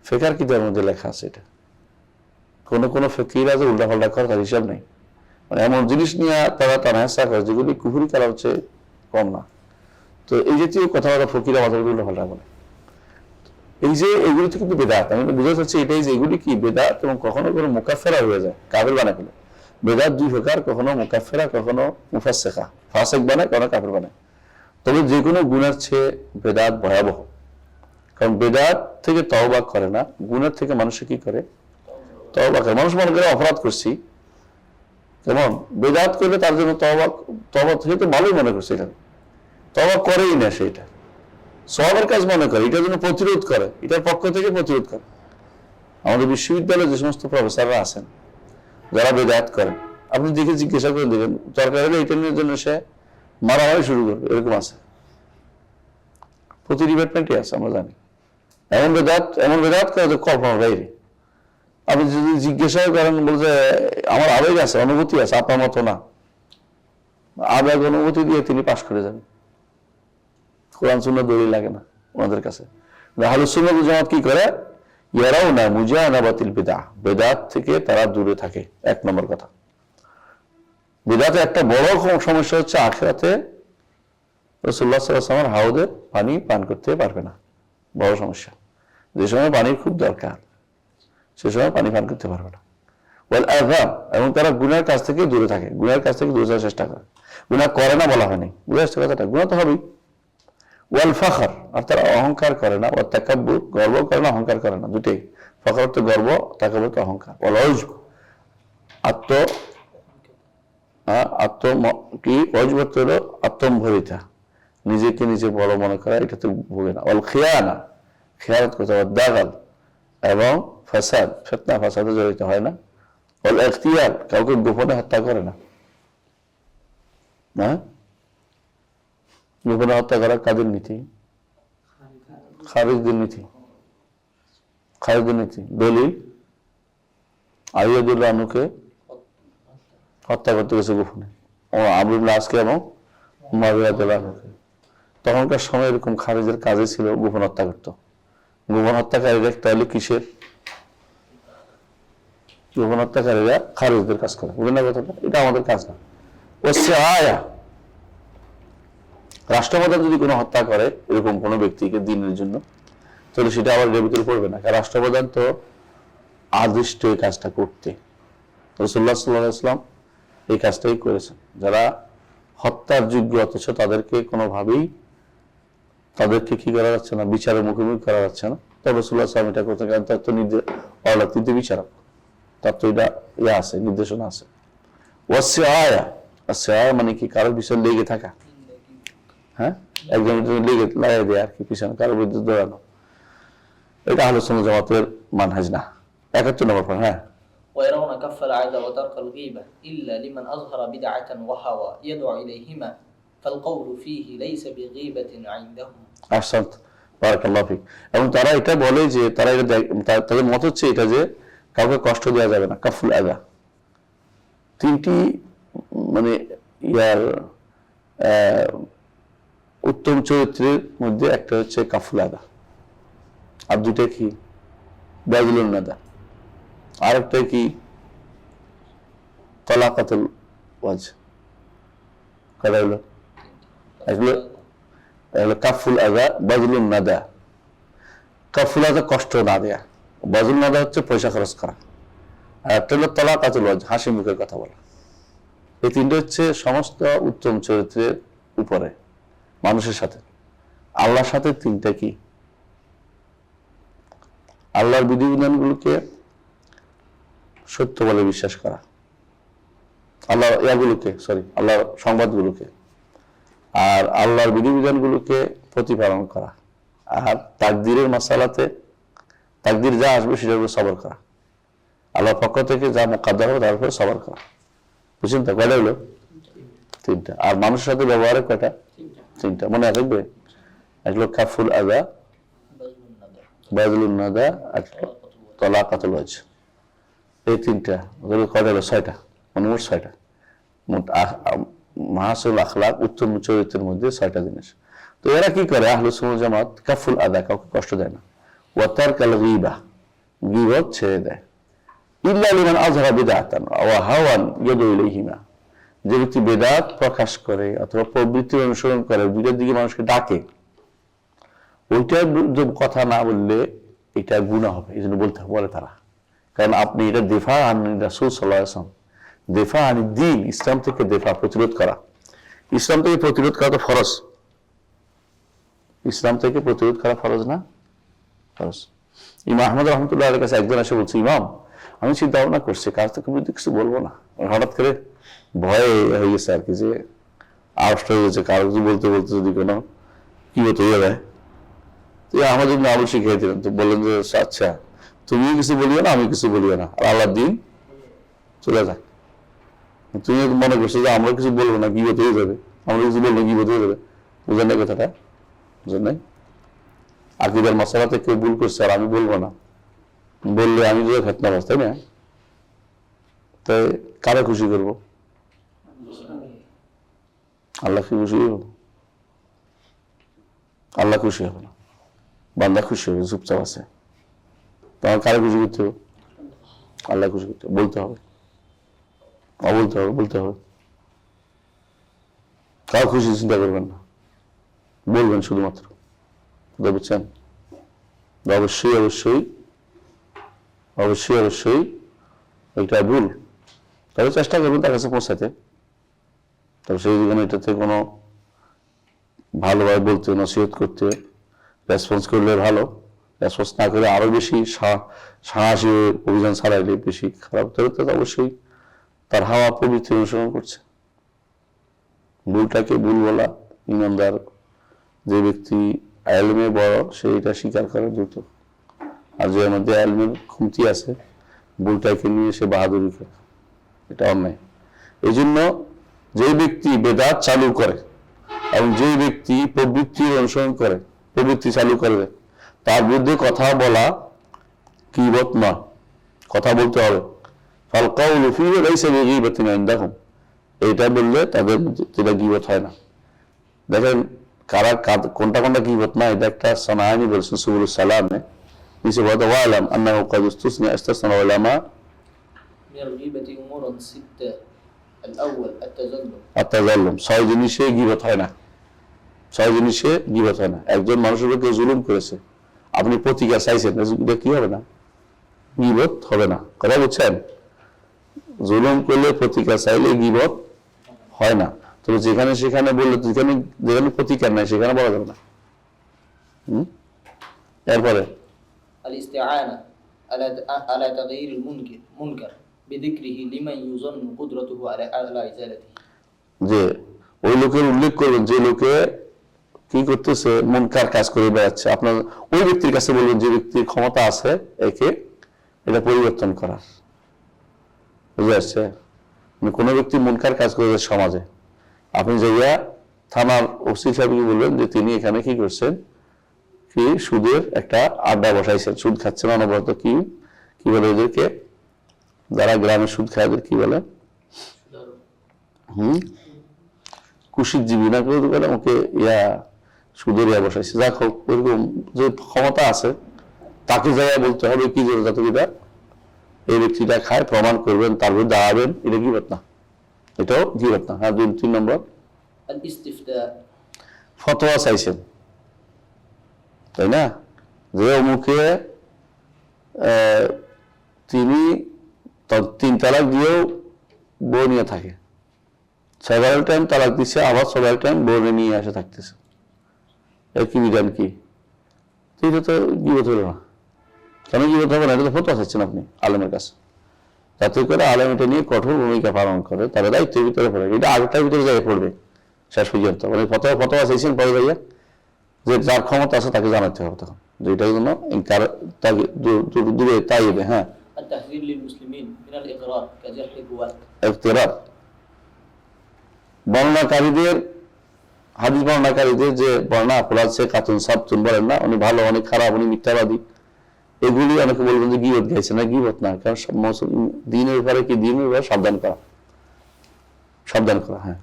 ফিকহ কিতাবের মধ্যে লেখা আছে এটা। কোন ফিকহিরা যে উল্টাপাল্টা করে তার হিসাব নেই, মানে এমন জিনিস নিয়ে তারা তানাসা করে যেগুলি কুফরি কালাম হচ্ছে কম না। তো এই জাতীয় কথাবার্তা ফকিরা মাঝে মাঝে উল্টাপাল্টা বলে। এই যে এগুলি তো কিন্তু বেদাত, আমি বুঝতে চাচ্ছি এটাই যে এগুলি কি বেদাত, এবং কখনো কোনো মুকাফফারা হয়ে যায়, কাফের বানায় ফেলে। বেদাত দুই প্রকার, কখনো মুকাফফারা, কখনো মুফাসসিকা, ফাসিক বানায়, কখনো কাফের বানায়। তবে যে কোনো গুনার চেয়ে বেদাত ভয়াবহ, কারণ বেদাত থেকে তওবা করে না, গুনার থেকে মানুষে কি করে? তওবা করে। মানুষ মনে করে অপরাধ করছি, যেমন বেদাত করলে তার জন্য তওবা থেকে তো ভালোই মনে করছে, এটা তওবা করেই না, সেটা সওয়াবের কাজ মনে করে, এটার জন্য প্রতিরোধ করে, এটার পক্ষ থেকে প্রতিরোধ করে। আমাদের বিশ্ববিদ্যালয়ে যে সমস্ত প্রফেসররা আছেন যারা বেদাত করেন, আপনি দেখে জিজ্ঞাসা করে দেখেন, দরকার হলে এটা নিয়ে জন্য সে মারামারি শুরু করবে, এরকম আছে, প্রতি ডিপার্টমেন্টে আছে, আমরা জানি। এমন বেদাত করে যে কল্পনার বাইরে। আপনি যদি জিজ্ঞাসা করেন, বলছে আমার আবেগ আছে, অনুভূতি আছে, আপনার মতো না, আবেগ অনুভূতি দিয়ে তিনি পাশ করে যাবেন। কোরআন সুন্নাহ দলিল লাগে না ওনাদের কাছে। আহলুস সুন্নাহ ওয়াল জামাত কি করে? ইয়ারাউনা মুজানাবাতিল বিদআহ, বেদাত থেকে তারা দূরে থাকে। এক নম্বর কথা, বিদআতে একটা বড় সমস্যা হচ্ছে আখিরাতে রাসূলুল্লাহ সাল্লাল্লাহু আলাইহি ওয়াসাল্লামের হাউদে পানি পান করতে পারবে না, বড় সমস্যা। যে সময় পানির খুব দরকার সে সময় পানি পান করতে পারবে না। ওয়াল আযাম, এবং তারা গুনাহের কাছ থেকে দূরে থাকে, গুনাহের কাছ থেকে দূরে যাওয়ার চেষ্টা করে। গুনাহ করে না বলা হয়নি, বুঝে আসছে কথাটা? গুনাহ তো হবেই। ওয়াল ফখর, আর তারা অহংকার করে না। ওয়াত তাকাব্বুর, গর্ব করে না, অহংকার করে না, দুটেই। ফখর তো গর্ব, তাকাব্বুর তো অহংকার। ওয়াল উজব, আত্মম্ভরিতা, নিজেকে নিজে বড় মনে করা, এটা তো ভোগে না। ওয়াল খিয়ানা, খেয়ানত করতে। ওয়াল দাগাল, এবং ফাসাদ, ফিতনা ফাসাদে জড়িত হয় না। ওয়াল ইখতিয়ার, কাউকে গোপনে হত্যা করে না। গোপনে হত্যা করা কাদের নীতি? খারিজদের নীতি, খারিজদের নীতি। দলিল আলিয়াদুল্লাহ আনুকে হত্যা করতে গেছে গোপনে, ও আমর ইবনে আসকে এবং মুআবিয়া রাদিয়াল্লাহু আনহুকে। তখনকার সময় এরকম খারিজের কাজে ছিল গোপন হত্যা করত। গোপন হত্যাকারীরা তাহলে কিসের? গোপন হত্যাকারীরা খারিজদের কাজ করে, বুঝলেন না কথাটা? এটা আমাদের কাজ না। ওসে আয়া, রাষ্ট্রপ্রধান যদি কোনো হত্যা করে এরকম কোনো ব্যক্তিকে দিনের জন্য, তাহলে সেটা আবার এর ভিতরে পড়বে না, কারণ রাষ্ট্রপ্রধান তো আদিষ্ট এই কাজটা করতে। রাসূলুল্লাহ সাল্লাল্লাহু আলাইহি ওয়াসাল্লাম এই কাজটাই করেছেন। যারা হত্যার যোগ্য অথচ তাদেরকে কোনোভাবেই তাদেরকে কি করা যাচ্ছে না, বিচারের মুখোমুখি করা যাচ্ছে না, তবে রাসূলুল্লাহ সাল্লাল্লাহু আলাইহি ওয়াসাল্লাম এটা করতে, কারণ তার তো নির্দেশ অলাতিতে বিচারক, তার তো এটা ইয়ে আছে, নির্দেশনা আছে। ওয়াসে আয়া, ওয়াসে আয়া মানে কি? কারোর পিছনে লেগে থাকা, হ্যাঁ, একজনের জন্য লেগে লাগিয়ে দেয় আর কি, পিছনে কারোর বিরুদ্ধে দৌড়ানো। এটা আহলে সুন্নাত জামাতের মানহাজ না। 71 নম্বর পয়েন্ট। হ্যাঁ, ويرون كف العادة وترك الغيبة إلا لمن أظهر بدعة وهوى يدعو إليهما فالقول فيه ليس بغيبة عندهم। আহসানত, বারাকাল্লাহু ফিক। এবং তারা এটা বলে যে তারা এটা তাদের মত হচ্ছে এটা যে কাউকে কষ্ট দেওয়া যাবে না, কাফুল আদা। তিনটি মানে ইয়ার উত্তম চরিত্রের মধ্যে একটা হচ্ছে কাফুল আদা, আর দুইটা কি? বাযলুন নাদা, আর একটা কি? তালাকাতুল ওয়াজ। কয়টা হলো? এগুলো কাফুল আদা, বাযলুন নাদা। কাফুল আদা কষ্ট না দেয়া, বাযলুন নাদা হচ্ছে পয়সা খরচ করা, আর একটা হলো তালাকাতুল ওয়াজ, হাসি মুখের কথা বলা। এই তিনটে হচ্ছে সমস্ত উত্তম চরিত্রের উপরে, মানুষের সাথে, আল্লাহর সাথে তিনটা কি? আল্লাহর বিধিবিধানগুলোকে সত্য বলে বিশ্বাস করা, আল্লাহর সংবাদগুলোকে, আর আল্লাহর বিধিবিধানগুলোকে প্রতিপালন করা, আর তাকদীরের মাসালাতে তাকদীর যা আসবে সেটার উপর সবর করা, আল্লাহর পক্ষ থেকে যা মুকাদ্দার হবে তার উপর সবর করা। বুঝছেন তো? কয়টা হলো? তিনটা। আর মানুষের সাথে ব্যবহারে কয়টা? তিনটা। মনে রাখবে, এক হলো কাফুল আদা, বাযলুন নাদা, আর তালাকাতুল ওয়াজ। এই তিনটা কয়টা হলো? 6টা, মানে মোট 6টা। মোট মাহাসুল আখলাক, উত্তম চরিত্রের মধ্যে 6টা জিনিস। তো এরা কি করে? আহলে সুন্নাত জামাত কাফুল আদা, কাউকে কষ্ট দেয় না। ওয়া তারকাল গীবা, গীবত ছেড়ে দেয়। ইল্লা লিমান আযহারা বিদআতান ওয়া হাওয়ান ইয়াদউ ইলাইহিমা, যে ব্যক্তি বেদাত প্রকাশ করে অথবা প্রবৃত্তির অনুসরণ করে, দুইটার দিকে মানুষকে ডাকে, ওইটার কথা না বললে এটা গুনাহ হবে, এই জন্য বলতে বলে তারা। কারণ আপনি এটা দেফা আন রাসূল সাল্লাল্লাহু আলাইহি ওয়াসাল্লাম, দেফা আনি দ্বীন, ইসলাম থেকে দেফা, প্রতিরোধ করা। ইসলাম থেকে প্রতিরোধ করা তো ফরজ, ইসলাম থেকে প্রতিরোধ করা ফরজ না? ফরজ। ইমাম আহমদ রহমতুল্লাহ আলাইহির কাছে একজন এসে বলছে, ইমাম আমি চিন্তা ভাবনা করছি কাজ থেকে বিরুদ্ধে কিছু বলবো না, হঠাৎ করে ভয়ে হয়ে গেছে আর কি, যে আওয়াজটা হয়ে গেছে, কারো কিছু বলতে বলতে যদি কোনো কি হতে হয়ে যায়। তো আমাদের আমল শিখিয়ে দিলেন, তো বললেন যে আচ্ছা তুমি কিছু বলিও না, আমি কিছু বলিও না, আর আল্লাহর দিন চলে যাক। তুমি মনে করছো যে আমরা কিছু বলবো না, কি হতে হয়ে যাবে, আমরা কিছু বলবো কি হতে হয়ে যাবে। বুঝেন না কথাটা? বুঝেন নাই? আকীদার মাসালাতে কেউ ভুল করছে আর আমি বলবো না, বললে আমি যে ফেতনাবাজ, তাই না? তাই কারা খুশি করবো? আল্লাহ কি খুশি হবো? আল্লাহ খুশি হবে না, বান্দা খুশি হবে, চুপচাপ আছে। তোমার কারা খুশি করতে হবে? আল্লাহ খুশি করতে হবে। বলতে হবে, বলতে হবে, বলতে হবে। কারো খুশি চিন্তা করবেন না, বলবেন শুধুমাত্র। বুঝছেন? অবশ্যই অবশ্যই অবশ্যই অবশ্যই এটা ভুল, তবে চেষ্টা করবেন তার কাছে পৌঁছাতে। তবে সেই জীবনে এটাতে কোনো ভালোভাবে বলতে, নসিহত করতে, রেসপন্স করলে ভালো, রেসপন্স না করে আরো বেশি সাহসী অভিযান চালাইলে বেশি খারাপ। তবে তো অবশ্যই তার হাওয়া প্রবৃত্তি অনুসরণ করছে। ভুলটাকে ভুল বলা, ইমানদার যে ব্যক্তি আইলমে বড় সে এটা স্বীকার করে দ্রুত, আর যে মধ্যে আইলমের কমতি আছে ভুলটাকে নিয়ে সে বাহাদুরি করে, এটা অন্যায়। এই জন্য যে ব্যক্তি বেদাত চালু করে এবং যে ব্যক্তি প্রবৃত্তির অনুসরণ করে, প্রবৃত্তি চালু করে তার বিরুদ্ধে কথা বলা গীবত নয়, কথা বলতে হবে। ফাল কাউলু ফীহি লাইসা বিগীবাতিন ইনদাহুম, এটা বললে তাদের যেটা গীবত হয় না। দেখেন কোনটা কোনটা গীবত না, এটা একটা সানাআনি বলছেন সুবুলুস সালামে, নিচে বলতে ওয়ালাম আন্নাহু ক্বাদ ইসতাসনা উলামা من الغيبة أمور ستة. الأول التزلم. আত-তাযাল্লুম, 6 জিনিসে গীবত হয় না, 6 জিনিসে গীবত হয় না। একজন মানুষের উপর কেউ জুলুম করেছে, আপনি প্রতিকার চাইছেন, এটা কি হবে না? গীবত হবে না। কথা বুঝছেন? জুলুম করলে প্রতিকার চাইলে গীবত হয় না। তবে যেখানে সেখানে বললে, যেখানে প্রতিকার নাই সেখানে বলা যাবে না। এরপরে الاستعانة على تغيير المنكر بذكره لمن يظن قدرته على إزالته. যে ওই লোকের উল্লেখ করবেন যে লোকে কি করতেছে, মুনকার কাজ করে বেড়াচ্ছে, আপনার ওই ব্যক্তির কাছে বলবেন যে ব্যক্তির ক্ষমতা আছে একে এটা পরিবর্তন করার। বুঝে আসছে? মানে কোনো ব্যক্তি মুনকার কাজ করে সমাজে, আপনি যাইয়া থানার ওসি সাহেবকে বলবেন যে তিনি এখানে কি করছেন, কি সুদের একটা আড্ডা বসাইছেন, সুদ খাচ্ছেন অনবরত। কি বলে ওদেরকে, যারা গ্রামে সুদ খায় ওদের কি বলে, কুশিতজীবী না কেউ বলে, ওকে সুদের বসাইছে। যাক হোক, ওইরকম যে ক্ষমতা আছে তাকে জায়গায় বলতে হবে কি যে যাতে এই ব্যক্তিটা খায়, প্রমাণ করবেন, তার বিরুদ্ধে দাঁড়াবেন, এটা গীবত না, এটাও গীবত না। হ্যাঁ, 3 নম্বর الاستفتاء. ফতোয়া চাইছেন, তাই না? যে অমুকে তিনি 3 তালাক দিয়েও বউ নিয়ে থাকে, সেভারাল টাইম তালাক দিচ্ছে, আবার সেভারাল টাইম বউ নিয়ে আসে থাকতেছে, এর কি বিধান কি? এটা তো গীবত হলো না। কেন গীবত হবে না? এটা তো ফতোয়া চাচ্ছেন আপনি আলেমের কাছে, যাতে করে আলেম এটা নিয়ে কঠোর ভূমিকা পালন করে, তারা দায়িত্বের ভিতরে পড়ে, এটা আগেরটার ভিতরে যাই পড়বে শেষ পর্যন্ত। মানে ফতোয়া চাইছেন পরে ভাইয়া, যে যার ক্ষমতা আছে তাকে জানাতে হবে তখন, যে এটার জন্য দূরে তাই হবে। হ্যাঁ, التحذير للمسلمين من الإقرار كجرح الرواة. ইফতিরার, বর্ণনাকারীদের, হাদিস বর্ণনাকারীদের যে বর্ণনা অপরাধ সে কাতুন সাবতুন বলেন না, উনি ভালো, অনেক খারাপ, উনি মিথ্যাবাদী, এগুলি অনেকে বলবেন যে গীবত গাইছে না, গীবত না। কারণ দিনের ব্যাপারে কি, দিনের ব্যাপারে সাবধান করা। হ্যাঁ,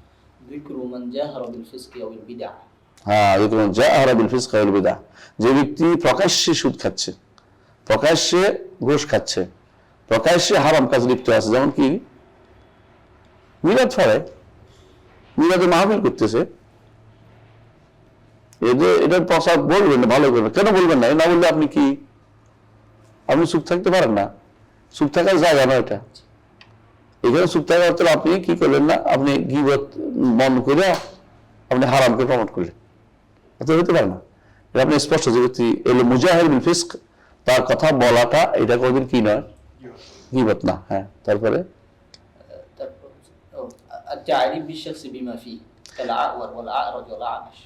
ذكر من جاهر بالفسق أو البدع. হ্যাঁ, জাহারা বিল ফিসক ওয়াল বিদআহ, যে ব্যক্তি প্রকাশ্যে সুদ খাচ্ছে, প্রকাশ্যে ঘুষ খাচ্ছে, প্রকাশ্যে হারাম কাজ লিপ্ত আছে, যেমন কি মিলাদ পড়ে, মিলাদে মাহফিল করতেছে, এটার প্রসাদ বলবেন না, ভালো করবেন, কেন বলবেন না? না বললে আপনি কি, আপনি চুপ থাকতে পারেন না? চুপ থাকার জায়গা না এটা, এখানে চুপ থাকার অর্থ আপনি কি করলেন না, আপনি গীবত বন্ধ করে আপনি হারামকে প্রমোট করলেন, এটা হতে পারে না। এটা আপনি স্পষ্ট, যে ব্যক্তি এলো মুজাহির বিল ফিসক, তার কথা বলাটা এটা কোনদিন কি নয়, গীবত না। হ্যাঁ, তারপরে التعريف بالشخص بما فيه كالأعور والأعرج والأعمش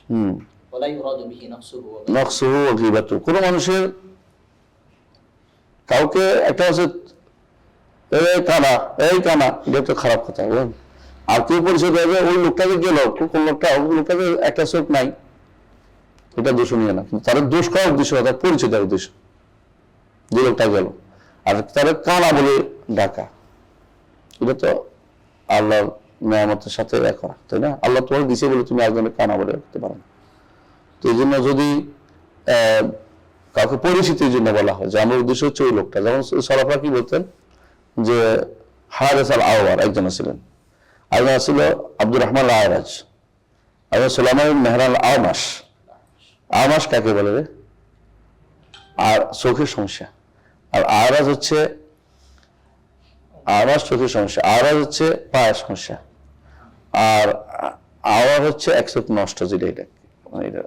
ولا يراد به نقصه নকসুহু ওয়া গীবাতুহু। কোন মানুষের কাউকে একটা হচ্ছে এই কানা, এটা তো খারাপ কথা, বুঝলেন? আর কেউ পরিচয় দেবে, ওই লোকটাকে গেল, কোন লোকটাকে একটা চোখ নাই, এটা দোষণীয় না, কিন্তু তার দোষ করার উদ্দেশ্য, তার পরিচয় দেওয়ার উদ্দেশ্য, যে লোকটা গেল, আর তারা কানা বলে ডাকা, এটা তো আল্লাহর নিয়ামতের সাথে করা, তাই না? আল্লাহ তোমার দিছে বলে তুমি একজনের কানা বলে রাখতে পারো না। তো এই জন্য যদি কাউকে পরিচিতির জন্য বলা হয় যে আমার উদ্দেশ্য হচ্ছে ওই লোকটা, যেমন সরাফা কি বলতেন যে হারেস আল আওয়ার একজন ছিলেন, আরেকজন ছিল আব্দুর রহমান আয়রাজ, আর সুলাইমান মেহরান আমাস কাকে বলে রে? আর চোখের সমস্যা, আর আয়রাজ হচ্ছে চোখের সমস্যা, আয়রাজ হচ্ছে পায়ের সমস্যা, আর আওয়ার হচ্ছে এক চোখ নষ্ট, যেটা এটা মানে এটা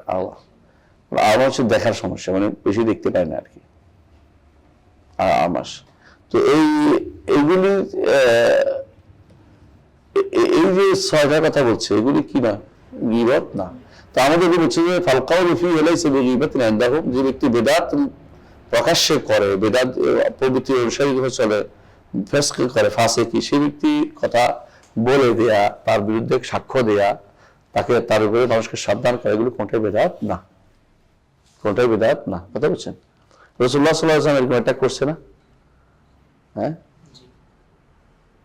আমার হচ্ছে দেখার সমস্যা, মানে বেশি দেখতে পায় না আর কি আমাস। তো এইগুলি এই যে 6টা কথা বলছে, এগুলি কি না, গীবত না। তো আমাদের বলছে যে ফালকাউ ফি লাইসা বিগীবাতিন ইনদাহুম, যে ব্যক্তি বেদাত প্রকাশ্যে করে, বেদাত প্রবৃত্তি অনুসারী হয়ে চলে, ফিসক করে, ফাসিকি, সেই ব্যক্তি কথা বলে দেয়া, তার বিরুদ্ধে সাক্ষ্য দেয়া, তার উপরে মানুষকে সাবধান করে, এগুলো কোনটা বেদাত না। কোনটাই বিদআত না। কথা বলছেন? রাসূলুল্লাহ সাল্লাল্লাহু আলাইহি ওয়াসাল্লাম এরকম একটা করছে না? হ্যাঁ,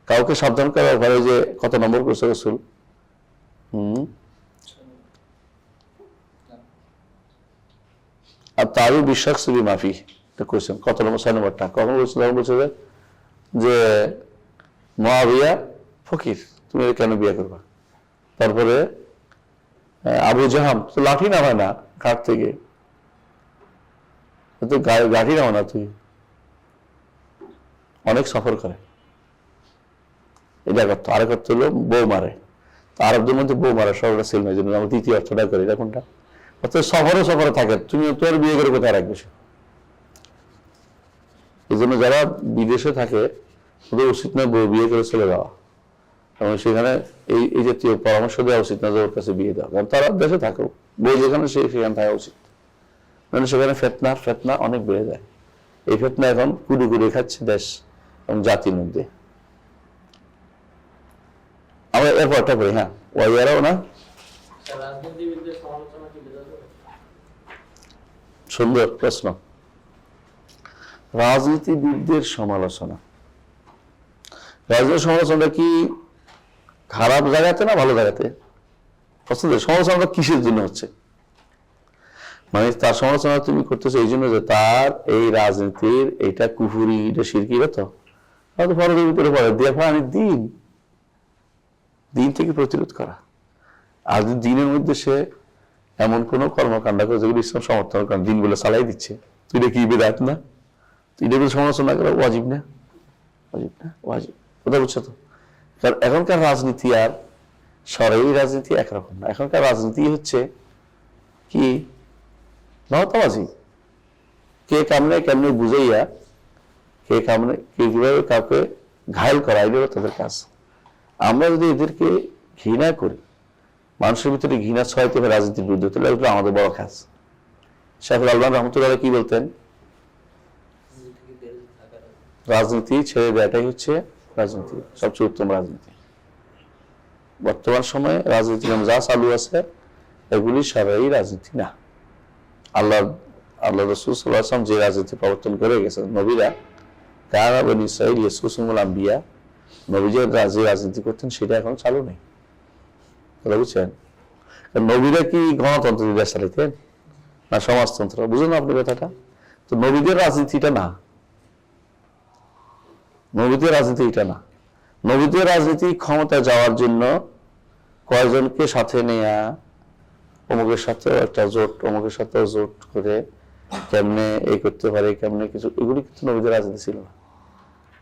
কাউকে সাবধান করার ব্যাপারে যে কত নম্বর করছে রাসূল? আর তারও বিশ্বাস ছবি মাফি এটা করেছেন কত নম্বর? 6 নম্বরটা কখন বলছে? তখন বলছে যে মুআবিয়া ফকির, তুমি এর কেন বিয়ে করবা? তারপরে আবু জাহাম তো লাঠি নামায় না ঘাট থেকে, তো গাঠি নাও না, তুই অনেক সফর করে, এটা করতো। আরেক অর্থ হলো বউ মারে, তো আরবদের মধ্যে বউ মারা সবটা সেল নয়, জন্য আমরা তৃতীয় অর্থটা করি। এটা কোনটা? অর্থাৎ সফরে থাকে, তুমি তোর বিয়ে করে কোথায় রাখবে? এই জন্য যারা বিদেশে থাকে ওদের উচিত নয় বউ বিয়ে করে চলে যাওয়া, এবং সেখানে এই জাতীয় পরামর্শ দেওয়া উচিত না যে ওর কাছে বিয়ে দেওয়া, কারণ তারা দেশে থাকো, বউ যেখানে সেখানে থাকা উচিত। মানে সেখানে ফেতনা অনেক বেড়ে যায়। এই ফেতনা এখন কুড়ি কুড়ি খাচ্ছে দেশ এবং জাতির মধ্যে। আমরা এরপরটা করি। হ্যাঁ, ওয়াইয়ারাও না, সুন্দর প্রশ্ন। রাজনীতিবিদদের সমালোচনা, রাজনীতির সমালোচনাটা কি খারাপ জায়গাতে না ভালো জায়গাতে? সমালোচনাটা কিসের জন্য হচ্ছে? মানে তার সমালোচনা তুমি করতেছো এই জন্য যে তার এই রাজনীতির এইটা কুফুরি, এটা শিরকি, তো হয়তো ফরজের ভিতরে পড়ে দিয়ে আমি দিন থেকে প্রতিরোধ করা। আর যদি দিনের মধ্যে সে এমন কোন কর্মকাণ্ড করে যেগুলো ইসলাম সমর্থন করে, দিনগুলো চালাই দিচ্ছে, তুই এটা কি বেদাত না? তুই এটা সমালোচনা করা ওয়াজিব না? ওয়াজিব না, ওয়াজিব। কথা বুঝছো তো? কারণ এখনকার রাজনীতি আর সরকারি রাজনীতি একরকম না। এখনকার রাজনীতি হচ্ছে কি নহতাবাজি, কে কেমনে বুঝাইয়া কে কিভাবে কাউকে ঘায়ল করা, এগুলো তাদের কাজ। আমরা যদি এদেরকে ঘৃণা করি, মানুষের ভিতরে ঘৃণা ছড়াইতে হবে রাজনীতির বিরুদ্ধে, তাহলে এগুলো আমাদের বড় কাজ। শাইখুল আলবানী রহমতুল্লাহ কি বলতেন? রাজনীতি ছেড়ে দেওয়াটাই হচ্ছে রাজনীতি, সবচেয়ে উত্তম রাজনীতি। বর্তমান সময়ে রাজনীতি যা চালু আছে এগুলি সারাই রাজনীতি না। আল্লাহ রাসূল সাল্লাল্লাহু আলাইহি ওয়াসাল্লাম যে রাজনীতি প্রবর্তন করে গেছেন, নবীরা কারা বনী ইসরাঈল ইয়াসুসুমুল আম্বিয়া, নবীরা যে রাজনীতি করতেন সেটা এখন চালু নেই। কথা বুঝছেন? নবীরা কি গণতন্ত্র দেশ চালাইতেন না সমাজতন্ত্র? বুঝুন আপনি কথাটা। তো নবীদের রাজনীতিটা না, নবীদের রাজনীতি এটা না। নবীদের রাজনীতি ক্ষমতায় যাওয়ার জন্য কয়জনকে সাথে নেয়া, অমুকের সাথেও একটা জোট, অমুকের সাথেও জোট করে কেমনে এই করতে পারে, কেমনে কিছু, এগুলি কিন্তু নবীদের রাজনীতি ছিল না।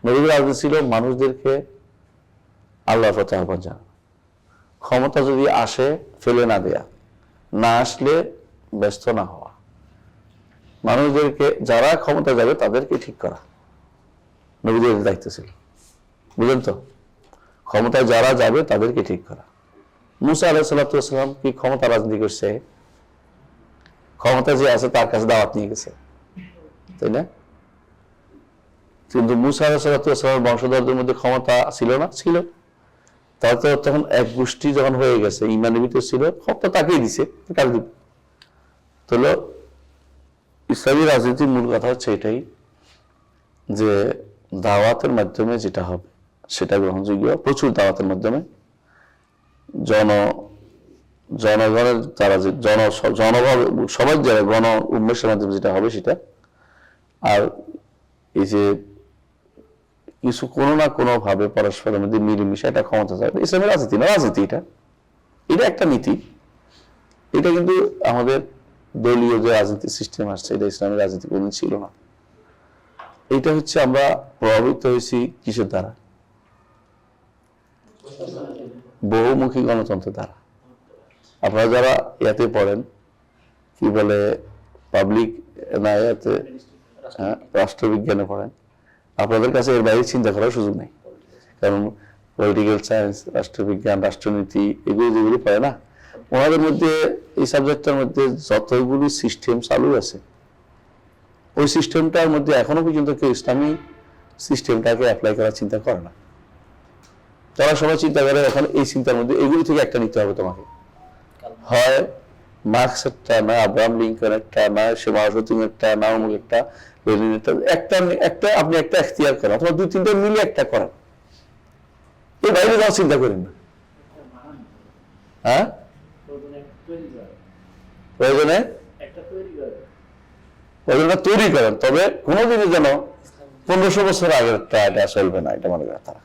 নবীদের রাজনীতি ছিল মানুষদেরকে আল্লাহর পথে আহ্বান জানানো। ক্ষমতা যদি আসে ফেলে না দেয়া, না আসলে ব্যস্ত না হওয়া, মানুষদেরকে যারা ক্ষমতা যাবে তাদেরকে ঠিক করা নবীদের দায়িত্ব ছিল। বুঝলেন তো? ক্ষমতায় যারা যাবে তাদেরকে ঠিক করা। মুসা আলাইহিস সালাম কি ক্ষমতা রাজনীতি করছে? ক্ষমতা যে আছে তার কাছে দাওয়াত নিয়ে গেছে, তাই না? কিন্তু মুসা আলাইহিস সালামের বংশধরদের মধ্যে ক্ষমতা ছিল না? ছিল। তারপর তখন এক গোষ্ঠী যখন হয়ে গেছে, ইমানের ভিতরে ছিল, ক্ষমতা তাকেই দিছে, কার দিবে? তাহলে ইসলামী রাজনীতির মূল কথা হচ্ছে এটাই যে দাওয়াতের মাধ্যমে যেটা হবে সেটা গ্রহণযোগ্য, প্রচুর দাওয়াতের মাধ্যমে জনগণের দ্বারা যে জনভাবে সবাই যারা গণ উন্মেষের মাধ্যমে যেটা হবে সেটা। আর এই যে কিছু কোনো না কোনো ভাবে পরস্পরের মধ্যে মিলেমিশে একটা ক্ষমতা চায়, ইসলামের রাজনীতি না, রাজনীতি এটা একটা নীতি। এটা কিন্তু আমাদের দলীয় যে রাজনীতি সিস্টেম আসছে, এটা ইসলামের রাজনীতি কোনদিন ছিল না। এইটা হচ্ছে আমরা প্রভাবিত হয়েছি কিসের দ্বারা? বহুমুখী গণতন্ত্রের দ্বারা। আপনারা যারা ইয়াতে পড়েন, কি বলে পাবলিক না ইয়াতে, রাষ্ট্রবিজ্ঞানে পড়েন, আপনাদের কাছে এর বাইরে চিন্তা করার সুযোগ নেই। কারণ পলিটিক্যাল সায়েন্স, রাষ্ট্রবিজ্ঞান, রাষ্ট্রনীতি, এগুলো যেগুলি পড়ে না, ওনাদের মধ্যে এই সাবজেক্টটার মধ্যে যতগুলি সিস্টেম চালু আছে, ওই সিস্টেমটার মধ্যে এখনো পর্যন্ত কেউ ইসলামী সিস্টেমটাকে অ্যাপ্লাই করার চিন্তা করে না। তারা সবাই চিন্তা করে এখন এই চিন্তার মধ্যে এগুলি থেকে একটা নিতে হবে তোমাকে, হয় মার্কস একটা, না আব্রাহাম লিঙ্কন একটা, না মাও সেতুং একটা, না অমুক একটা, লেনিন একটা, একটা আপনি একটা এখতিয়ার করেন, অথবা 2-3টা মিলে একটা করেন, এর বাইরে যাওয়ার চিন্তা করেন না। হ্যাঁ, প্রয়োজনে তৈরি করেন, তবে কোনোদিনই যেন 1500 বছর আগেরটা এটা চলবে না, এটা মনে করে তারা।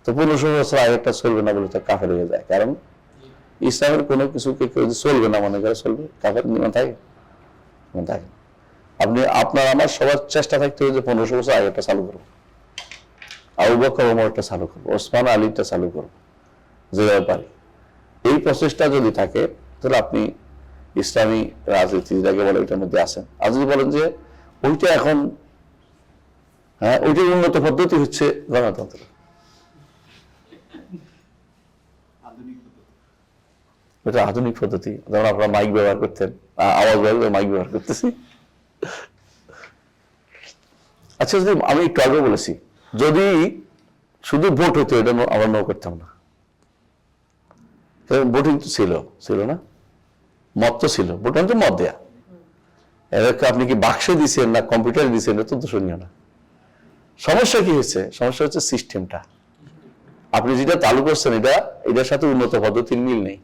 তো 1500 বছর আগেরটা চলবে না বলে তো কাফের হয়ে যায়, কারণ ইসলামের কোনো কিছুকে কেউ চলবে না মনে করে চলবে, কাফের নিয়ম থাকে থাকে। আপনি আপনার আমার সবার চেষ্টা থাকতে হবে যে 1500 বছর আগেরটা চালু করবো, আবু বকর ওমরটা চালু করবো, ওসমান আলীটা চালু করবো, যেভাবে পারি। এই প্রচেষ্টা যদি থাকে তাহলে আপনি ইসলামী রাজনীতি যেটাকে বলে ওইটার মধ্যে আছেন। আর যদি বলেন যে ওইটা এখন, হ্যাঁ ওইটার উন্নত পদ্ধতি হচ্ছে গণতন্ত্র, ওইটা আধুনিক পদ্ধতি, যেমন আপনারা মাইক ব্যবহার করতেন, আওয়াজ মাইক ব্যবহার করতেছি। আচ্ছা, যদি আমি একটু আগে বলেছি যদি শুধু ভোট হইতো, এটা আমরা নো করতাম না, ভোটিং তো ছিল না, মত তো ছিল, ভোট মানে তো মত দেয়া। এদেরকে আপনি কি বাক্সে দিচ্ছেন না কম্পিউটারে দিচ্ছেন, এটা তো শুনিও না। সমস্যা কি হচ্ছে? সমস্যা হচ্ছে সিস্টেমটা আপনি যেটা চালু করছেন, এটার সাথে উন্নত পদ্ধতির মিল নেই।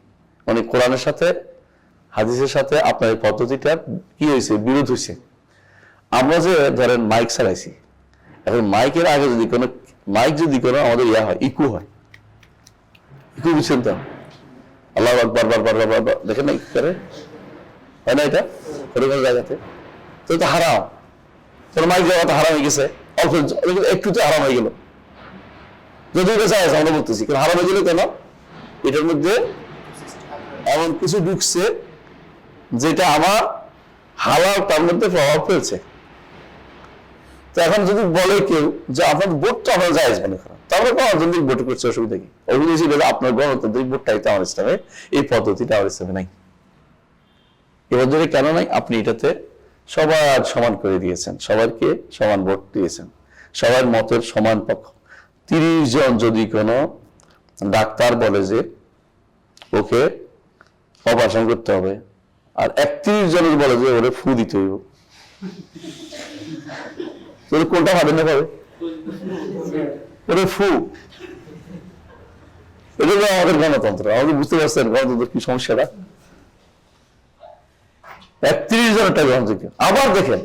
মানে কোরআনের সাথে হাদিসের সাথে আপনার এই পদ্ধতিটা কি হয়েছে, বিরোধ হয়েছে। আমরা যে ধরেন মাইক চালাইছি, এখন মাইকের আগে যদি কোনো আমাদের ইয়া হয়, ইকু হয়, ইকু বুঝছেন তো, আল্লাহু আকবার বারবার দেখেন না, ইকু করে, হয় না এটা কোনো কোনো জায়গাতে, তো এটা হারাম। তোর মাইক জায়গাটা হারাম হয়ে গেছে, অল্প একটু তো হারাম হয়ে গেল, যদি এটা চাই আমরা বলতেছি, কারণ হারাম হয়ে গেলে কেন, এটার মধ্যে এমন কিছু ঢুকছে যেটা আমার হালাল তার মধ্যে প্রভাব ফেলছে। তো এখন যদি বলে কেউ যে আপনার ভোট তো আপনার জায়েজ মনে করেন, তারপরে গণতান্ত্রিক ভোট করছে, অসুবিধা কি? অভিযোগ ছিল যে আপনার গণতান্ত্রিক ভোটটাই তো আমার ইসলামে, এই পদ্ধতিটা আমার ইসলামে নাই। এই পদ্ধতি কেন নাই? আপনি এটাতে সবার সমান করে দিয়েছেন, সবাইকে সমান ভোট দিয়েছেন, সবার মতের সমান পক্ষ। 30 জন যদি কোনো ডাক্তার বলে যে ওকে অপারেশন করতে হবে, আর 31 জন বলে যে ওরে ফু দিতে হইব, কোনটা ভাবেন না পাবে? ওরে ফু। এটা তো আমাদের গণতন্ত্র, আমাদের বুঝতে পারছেন গণতন্ত্র কি সমস্যাটা। 31 জনেরটা গ্রহণযোগ্য। আবার দেখেন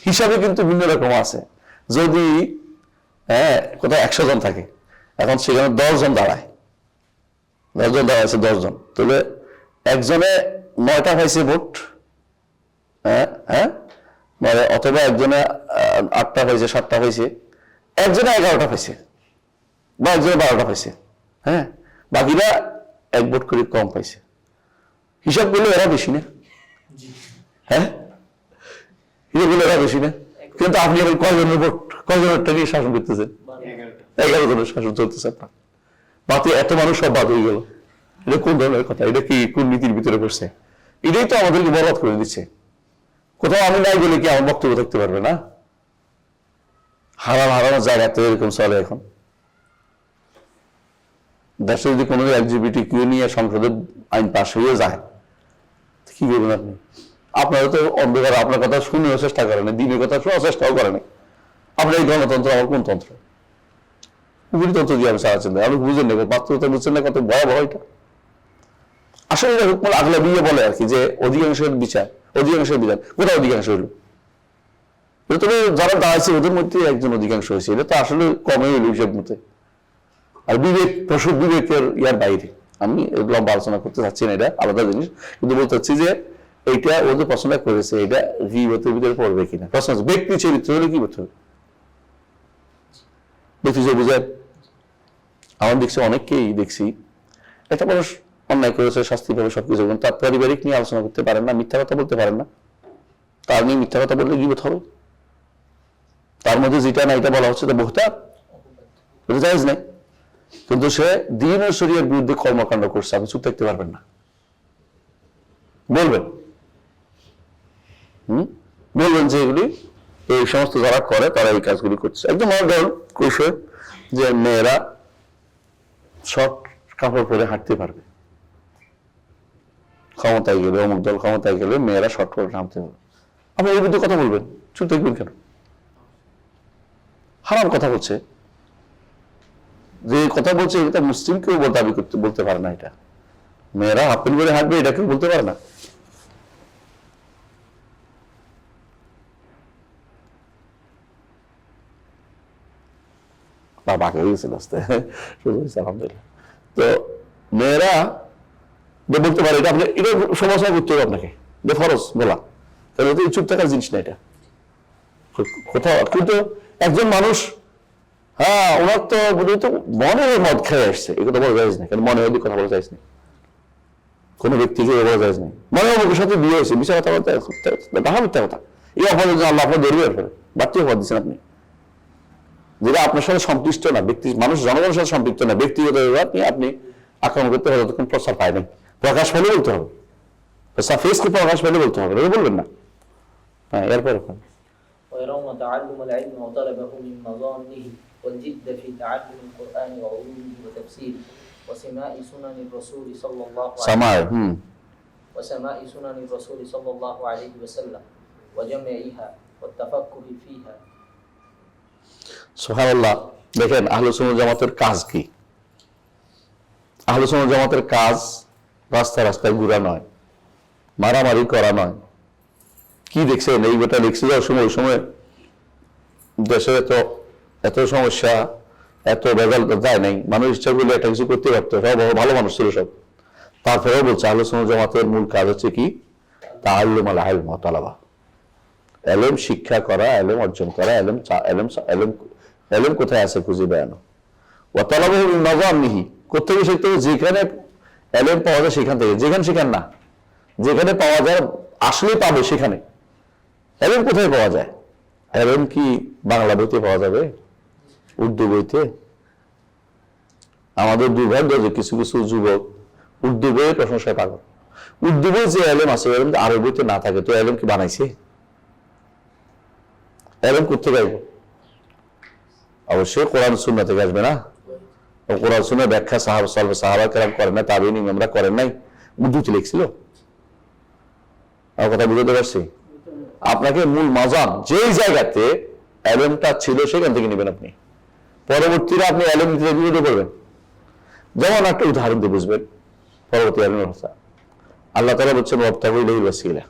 হিসাবে কিন্তু ভিন্ন রকম আছে। যদি কোথাও 100 জন থাকে, এখন সেখানে 10 জন দাঁড়ায়, 10 জন দাঁড়াইছে, 10 জন, তবে একজনে 9টা পাইছে ভোট, মানে অথবা একজনে 8টা পাইছে, 7টা পাইছে, একজনে 11টা পাইছে, বা একজনে 12টা পাইছে, হ্যাঁ, বাকিরা 1 ভোট করে কম পাইছে। হিসাব করলে এরা বেশি না, হ্যাঁ, হিসাব করলে এরা বেশি না। কিন্তু আপনি এখন কয়জনের ভোট, কয়জনেরটা নিয়ে শাসন করতেছেন? 11 জনের শাসন চলতেছে আপনার। বাকি এত মানুষ সব বাদ হয়ে গেল। এটা কোন ধরনের কথা? এটা কি কোন নীতির ভিতরে পড়ছে? এটাই তো আমাদেরকে বরবাদ করে দিচ্ছে। কোথাও আমি নাই বলে কি আমার বক্তব্য থাকতে পারবে না? হারানোর জায়গাতে এরকম চলে এখন। দেশে যদি কোনো LGBTQ নিয়ে সংসদে আইন পাশ হয়ে যায়, কি করবেন আপনি? আপনারা তো অন্ধকার, আপনার কথা শুনেও চেষ্টা করেন, দিনের কথা শোনার চেষ্টাও করেন। আপনার এই গণতন্ত্র আমার কোন তন্ত্র? তন্ত্র দিয়ে আমি চালাচ্ছেন, আপনি বুঝেন না, বাস্তবতা বুঝছেন না কত ভয়াবহ এটা। আসলে এটা হুকমুল আগলাবিয়্যা বলে আর কি, যে অধিকাংশের বিধান। কোথায় অধিকাংশ হইল? তবে যারা দাঁড়াইছে ওদের মধ্যে একজন অধিকাংশ হয়েছে, এটা তো আসলে কমই হইল হিসেব মতে। আর প্রসূত বিবেকের ইয়ার বাইরে। আমি লম্বা আলোচনা করতে চাচ্ছি না, এটা আলাদা জিনিস, কিন্তু বলতে চাচ্ছি যে এইটা ও যে পছন্দ করেছে, এটা গীবতের ভিতরে পড়বে কিনা প্রশ্ন আছে। ব্যক্তি চরিত্র হলে কি করতে হবে? ব্যক্তি বুঝেন, আমার দেখছি অনেককেই দেখছি একটা মানুষ অন্যায় করেছে, শাস্তি পাবে সবকিছু, তার পারিবারিক নিয়ে আলোচনা করতে পারেন না, মিথ্যা কথা বলতে পারেন না, তার নিয়ে মিথ্যা কথা বললে গীবত হবে। তার মধ্যে যেটা না এটা বলা হচ্ছে তা বহুতা, এটা জায়েজ নাই। কিন্তু সে দ্বীন ও শরীয়তের বিরুদ্ধে কর্মকাণ্ড করছে, আপনি চুপ থাকতে পারবেন না, বলবেন। বলবেন যে এগুলি, এই সমস্ত যারা করে তারা এই কাজগুলি করছে। একদম মডার্ন কৌশল যে মেয়েরা শর্ট কাপড় পরে হাঁটতে পারবে, ক্ষমতায় গেলে, অমুক দল ক্ষমতায় গেলে মেয়েরা শর্ট করে নামতে হবে। আপনি এর বিরুদ্ধে কথা বলবেন, চুপ দেখবেন কেন? হারাম কথা বলছে, যে কথা বলছে এটা মুসলিম কেউ দাবি করতে বলতে পারে না। এটা মেয়েরা হাফ প্যান্ট পরে হাঁটবে, এটা কেউ বলতে পারে না। বাকি হয়ে গেছিল আস্তে, আলহামদুলিল্লাহ। তো মেয়েরা বলতে পারে, এটা আপনি এটা সমালোচনা করতে হবে আপনাকে, এটা ফরজ বলা, তাহলে তো চুপ থাকার জিনিস না এটা কোথাও। কিন্তু একজন মানুষ, হ্যাঁ ওনার তো মনে হয় মদ খেয়ে আসছে, এই কথা বলা যায় না, কারণ মনে হয় কথা বলা যায় না, কোনো ব্যক্তিকে বলা যায় না। মনে হয় ওর সাথে বিয়ে হয়েছে, বিষয় কথা বলতে দেখা মিথ্যা কথা। এই অপরাধের জন্য আল্লাহ আপনার ধরবে, বাড়তি অপরাধ দিচ্ছেন আপনি, যেটা আপনার সাথে সম্পৃক্ত না, ব্যক্তি মানুষ জনগণের সাথে সম্পৃক্ত না, ব্যক্তিগত আপনি আক্রমণ করতে হবে, ততক্ষণ প্রস্তাব পায় নাই, প্রকাশ পেলে বলতে হবে, ফেসকে প্রকাশ পেলে বলতে হবে, বলবেন না। হ্যাঁ এরপর ويرون تعلم العلم وطلبه من مظانه والجد في تعلم القرآن وعلومه وتفسيره وسماع سنن الرسول صلى الله عليه وسلم وجمعها والتفكر فيها। সুবহানাল্লাহ। দেখেন আহলে সুন্নাত জামাতের কাজ কি? আহলে সুন্নাত জামাতের কাজ রাস্তায় রাস্তায় ঘোরা নয়, মারামারি করা নয়। কি দেখছেন এই গোটা দেখছে যাওয়ার সময়, ওই সময় দেশে এত সমস্যা, এত বেজাল যায় নাই, মানুষ ইচ্ছা করলে একটা কিছু করতে পারতো, সব ভালো মানুষ ছিল সব। তারপরেও বলছে আহলে সুন্নাত জামাতের মূল কাজ হচ্ছে কি? তাআল্লুমুল ইলম ওয়া তালাবা, ইলম শিক্ষা করা, ইলম অর্জন করা, ইলম কোথায় আছে খুঁজে বেড়ানো। ওয়া তালাবাহু মিন মাযানিহি, কোথেকে শিখতে হবে? যেখানে ইলম পাওয়া যায় সেখান থেকে, যেখানে সেখানে না, যেখানে পাওয়া যায় আসলে পাবে সেখানে। ইলম কোথায় পাওয়া যায়? ইলম কি বাংলা বইতে পাওয়া যাবে, উর্দু বইতে? আমাদের দুর্ভাগ্য যে কিছু কিছু যুবক উর্দু বইয়ের প্রশংসায় পাগল। উর্দু বই যে ইলম আছে, ইলম আরবি বইতে না থাকে, তো ইলম কি বানাইছে? ইলম কোথেকে আসবে? অবশ্যই কোরআন সুন্নাহ থেকে আসবে না। কোরআন সুন্নাহ ব্যাখ্যা সাহাবা কেরাম করেন না, তাবেঈন ইমামরা করেন নাই, উর্দুতে লিখছিল। আমার কথা বুঝতে পারছি? আপনাকে মূল মাজান যেই জায়গাতে ইলমটা ছিল সেখান থেকে নেবেন আপনি, পরবর্তীতে আপনি ইলম নিতে বিরোধ করবেন। যেমন একটা উদাহরণ দিয়ে বুঝবেন পরবর্তী ইলমের কথা। আল্লাহ তাআলা বলছেন ওয়াবতাগু ইলাইহিল ওয়াসিলা,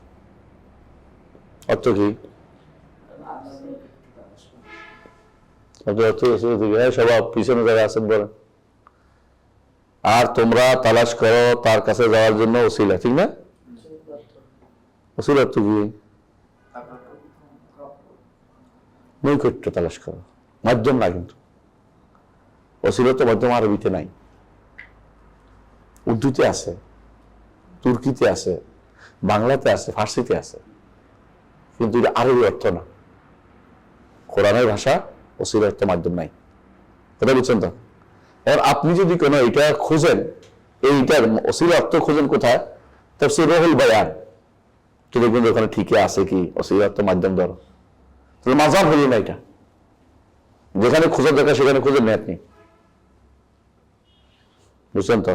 অর্থ কি? সবাই পিছনে যারা আছেন বলেন। আর তোমরা তালাশ করো তার কাছে যাওয়ার জন্য ওসিলা, ঠিক না? ওসিলা অর্থ কি? নৈকট্য তালাশ করো, মাধ্যম না। কিন্তু ওসিলা তো মাধ্যম আরবিতে নাই, উর্দুতে আছে, তুর্কিতে আছে, বাংলাতে আছে, ফার্সিতে আছে, কিন্তু এটা আরবি অর্থ না। কোরআনের ভাষা, ওসিলা অর্থ মাধ্যম নাই। কথা বুঝছেন তো? এবার আপনি যদি কোনো এটা খোঁজেন, এইটার ওসিলা অর্থ খোঁজেন কোথায়? তাফসীর রুহুল বায়ান, তো দেখবেন ওখানে ঠিকই আছে কি ওসিলা অর্থ মাধ্যম ধরো, তাহলে মাযহাব হলো না এটা। যেখানে খোঁজার দরকার সেখানে খুঁজেন না আপনি, বুঝছেন তো?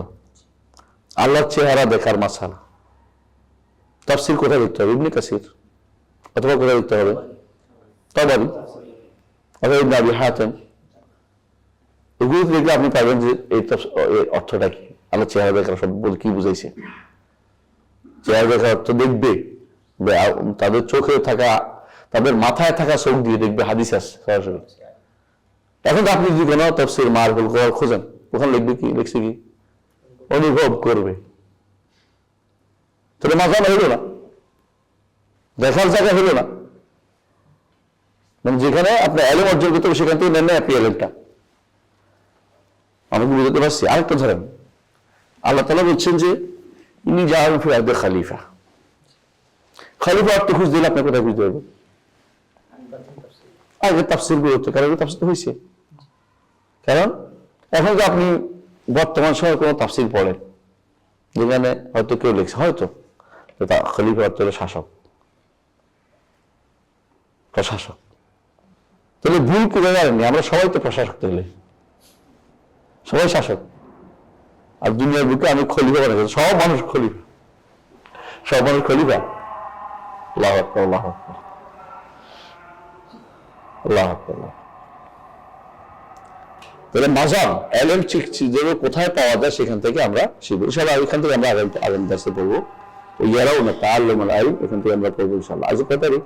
আল্লাহর চেহারা দেখার মাসালা, তাফসীর কোথায় দেখতে হবে? ইবনে কাসির, অথবা কোথায় দেখতে হবে? তাবারি, অথবা ইবনে আবি হাতিম। এগুলো দেখলে আপনি পাবেন যে এই অর্থটা কি, আল্লাহ চেহারা দেখার শব্দ বলে কি বুঝাইছে। চেহারা দেখার অর্থ দেখবে, তাদের চোখে থাকা, তাদের মাথায় থাকা চোখ দিয়ে দেখবে, হাদিস আছে সরাসরি। এখন আপনি যদি কোনো তাফসীর মারফুল খোঁজেন, ওখানে লিখবে কি? লিখছে কি? অনুভব করবে। তাহলে মাঝাব হইল না, দেখার জায়গা হইল না। মানে যেখানে আপনি ইলম অর্জন করতে হবে সেখান থেকে নেন না আপনি ইলমটা। আমি বুঝতে পারছি। আরেকটা ধরেন, আল্লাহ তাআলা বলছেন যে ইন্নী জাআলু ফিল আরদি খলিফা। খলিফা অর্থ খুঁজ দিলে আপনি কোথায় বুঝতে পারবেন? আগে তাফসীর গুলো হতো, কারণ তাফসীর হয়েছে। কারণ এখন যে আপনি বর্তমান সময়ে কোনো তাফসীর পড়েন যেখানে হয়তো কেউ লিখছে, হয়তো খলিফা অর্থ হলো শাসক, প্রশাসক। তাহলে ভুল করে জানেননি, আমরা সবাই তো প্রশাসক, তাহলে সবাই শাসক। আর দুনিয়ার বুকে আমি খলিফা বানাই, সব মানুষ খলিফা। সর্বনের খলিফা। আল্লাহু আকবার, আল্লাহু আকবার, আল্লাহু আকবার। তাহলে মাজার এলএম যেগুলো কোথায় পাওয়া যায় সেখান থেকে আমরা শিখবো ইনশাআল্লাহ। এখান থেকে আমরা আগামী দার্সে পড়বো। ইয়ারাউনা তাআল্লুমাল ইলম, এখান থেকে আমরা পড়বো ইনশাআল্লাহ। আজ কত তারিখ?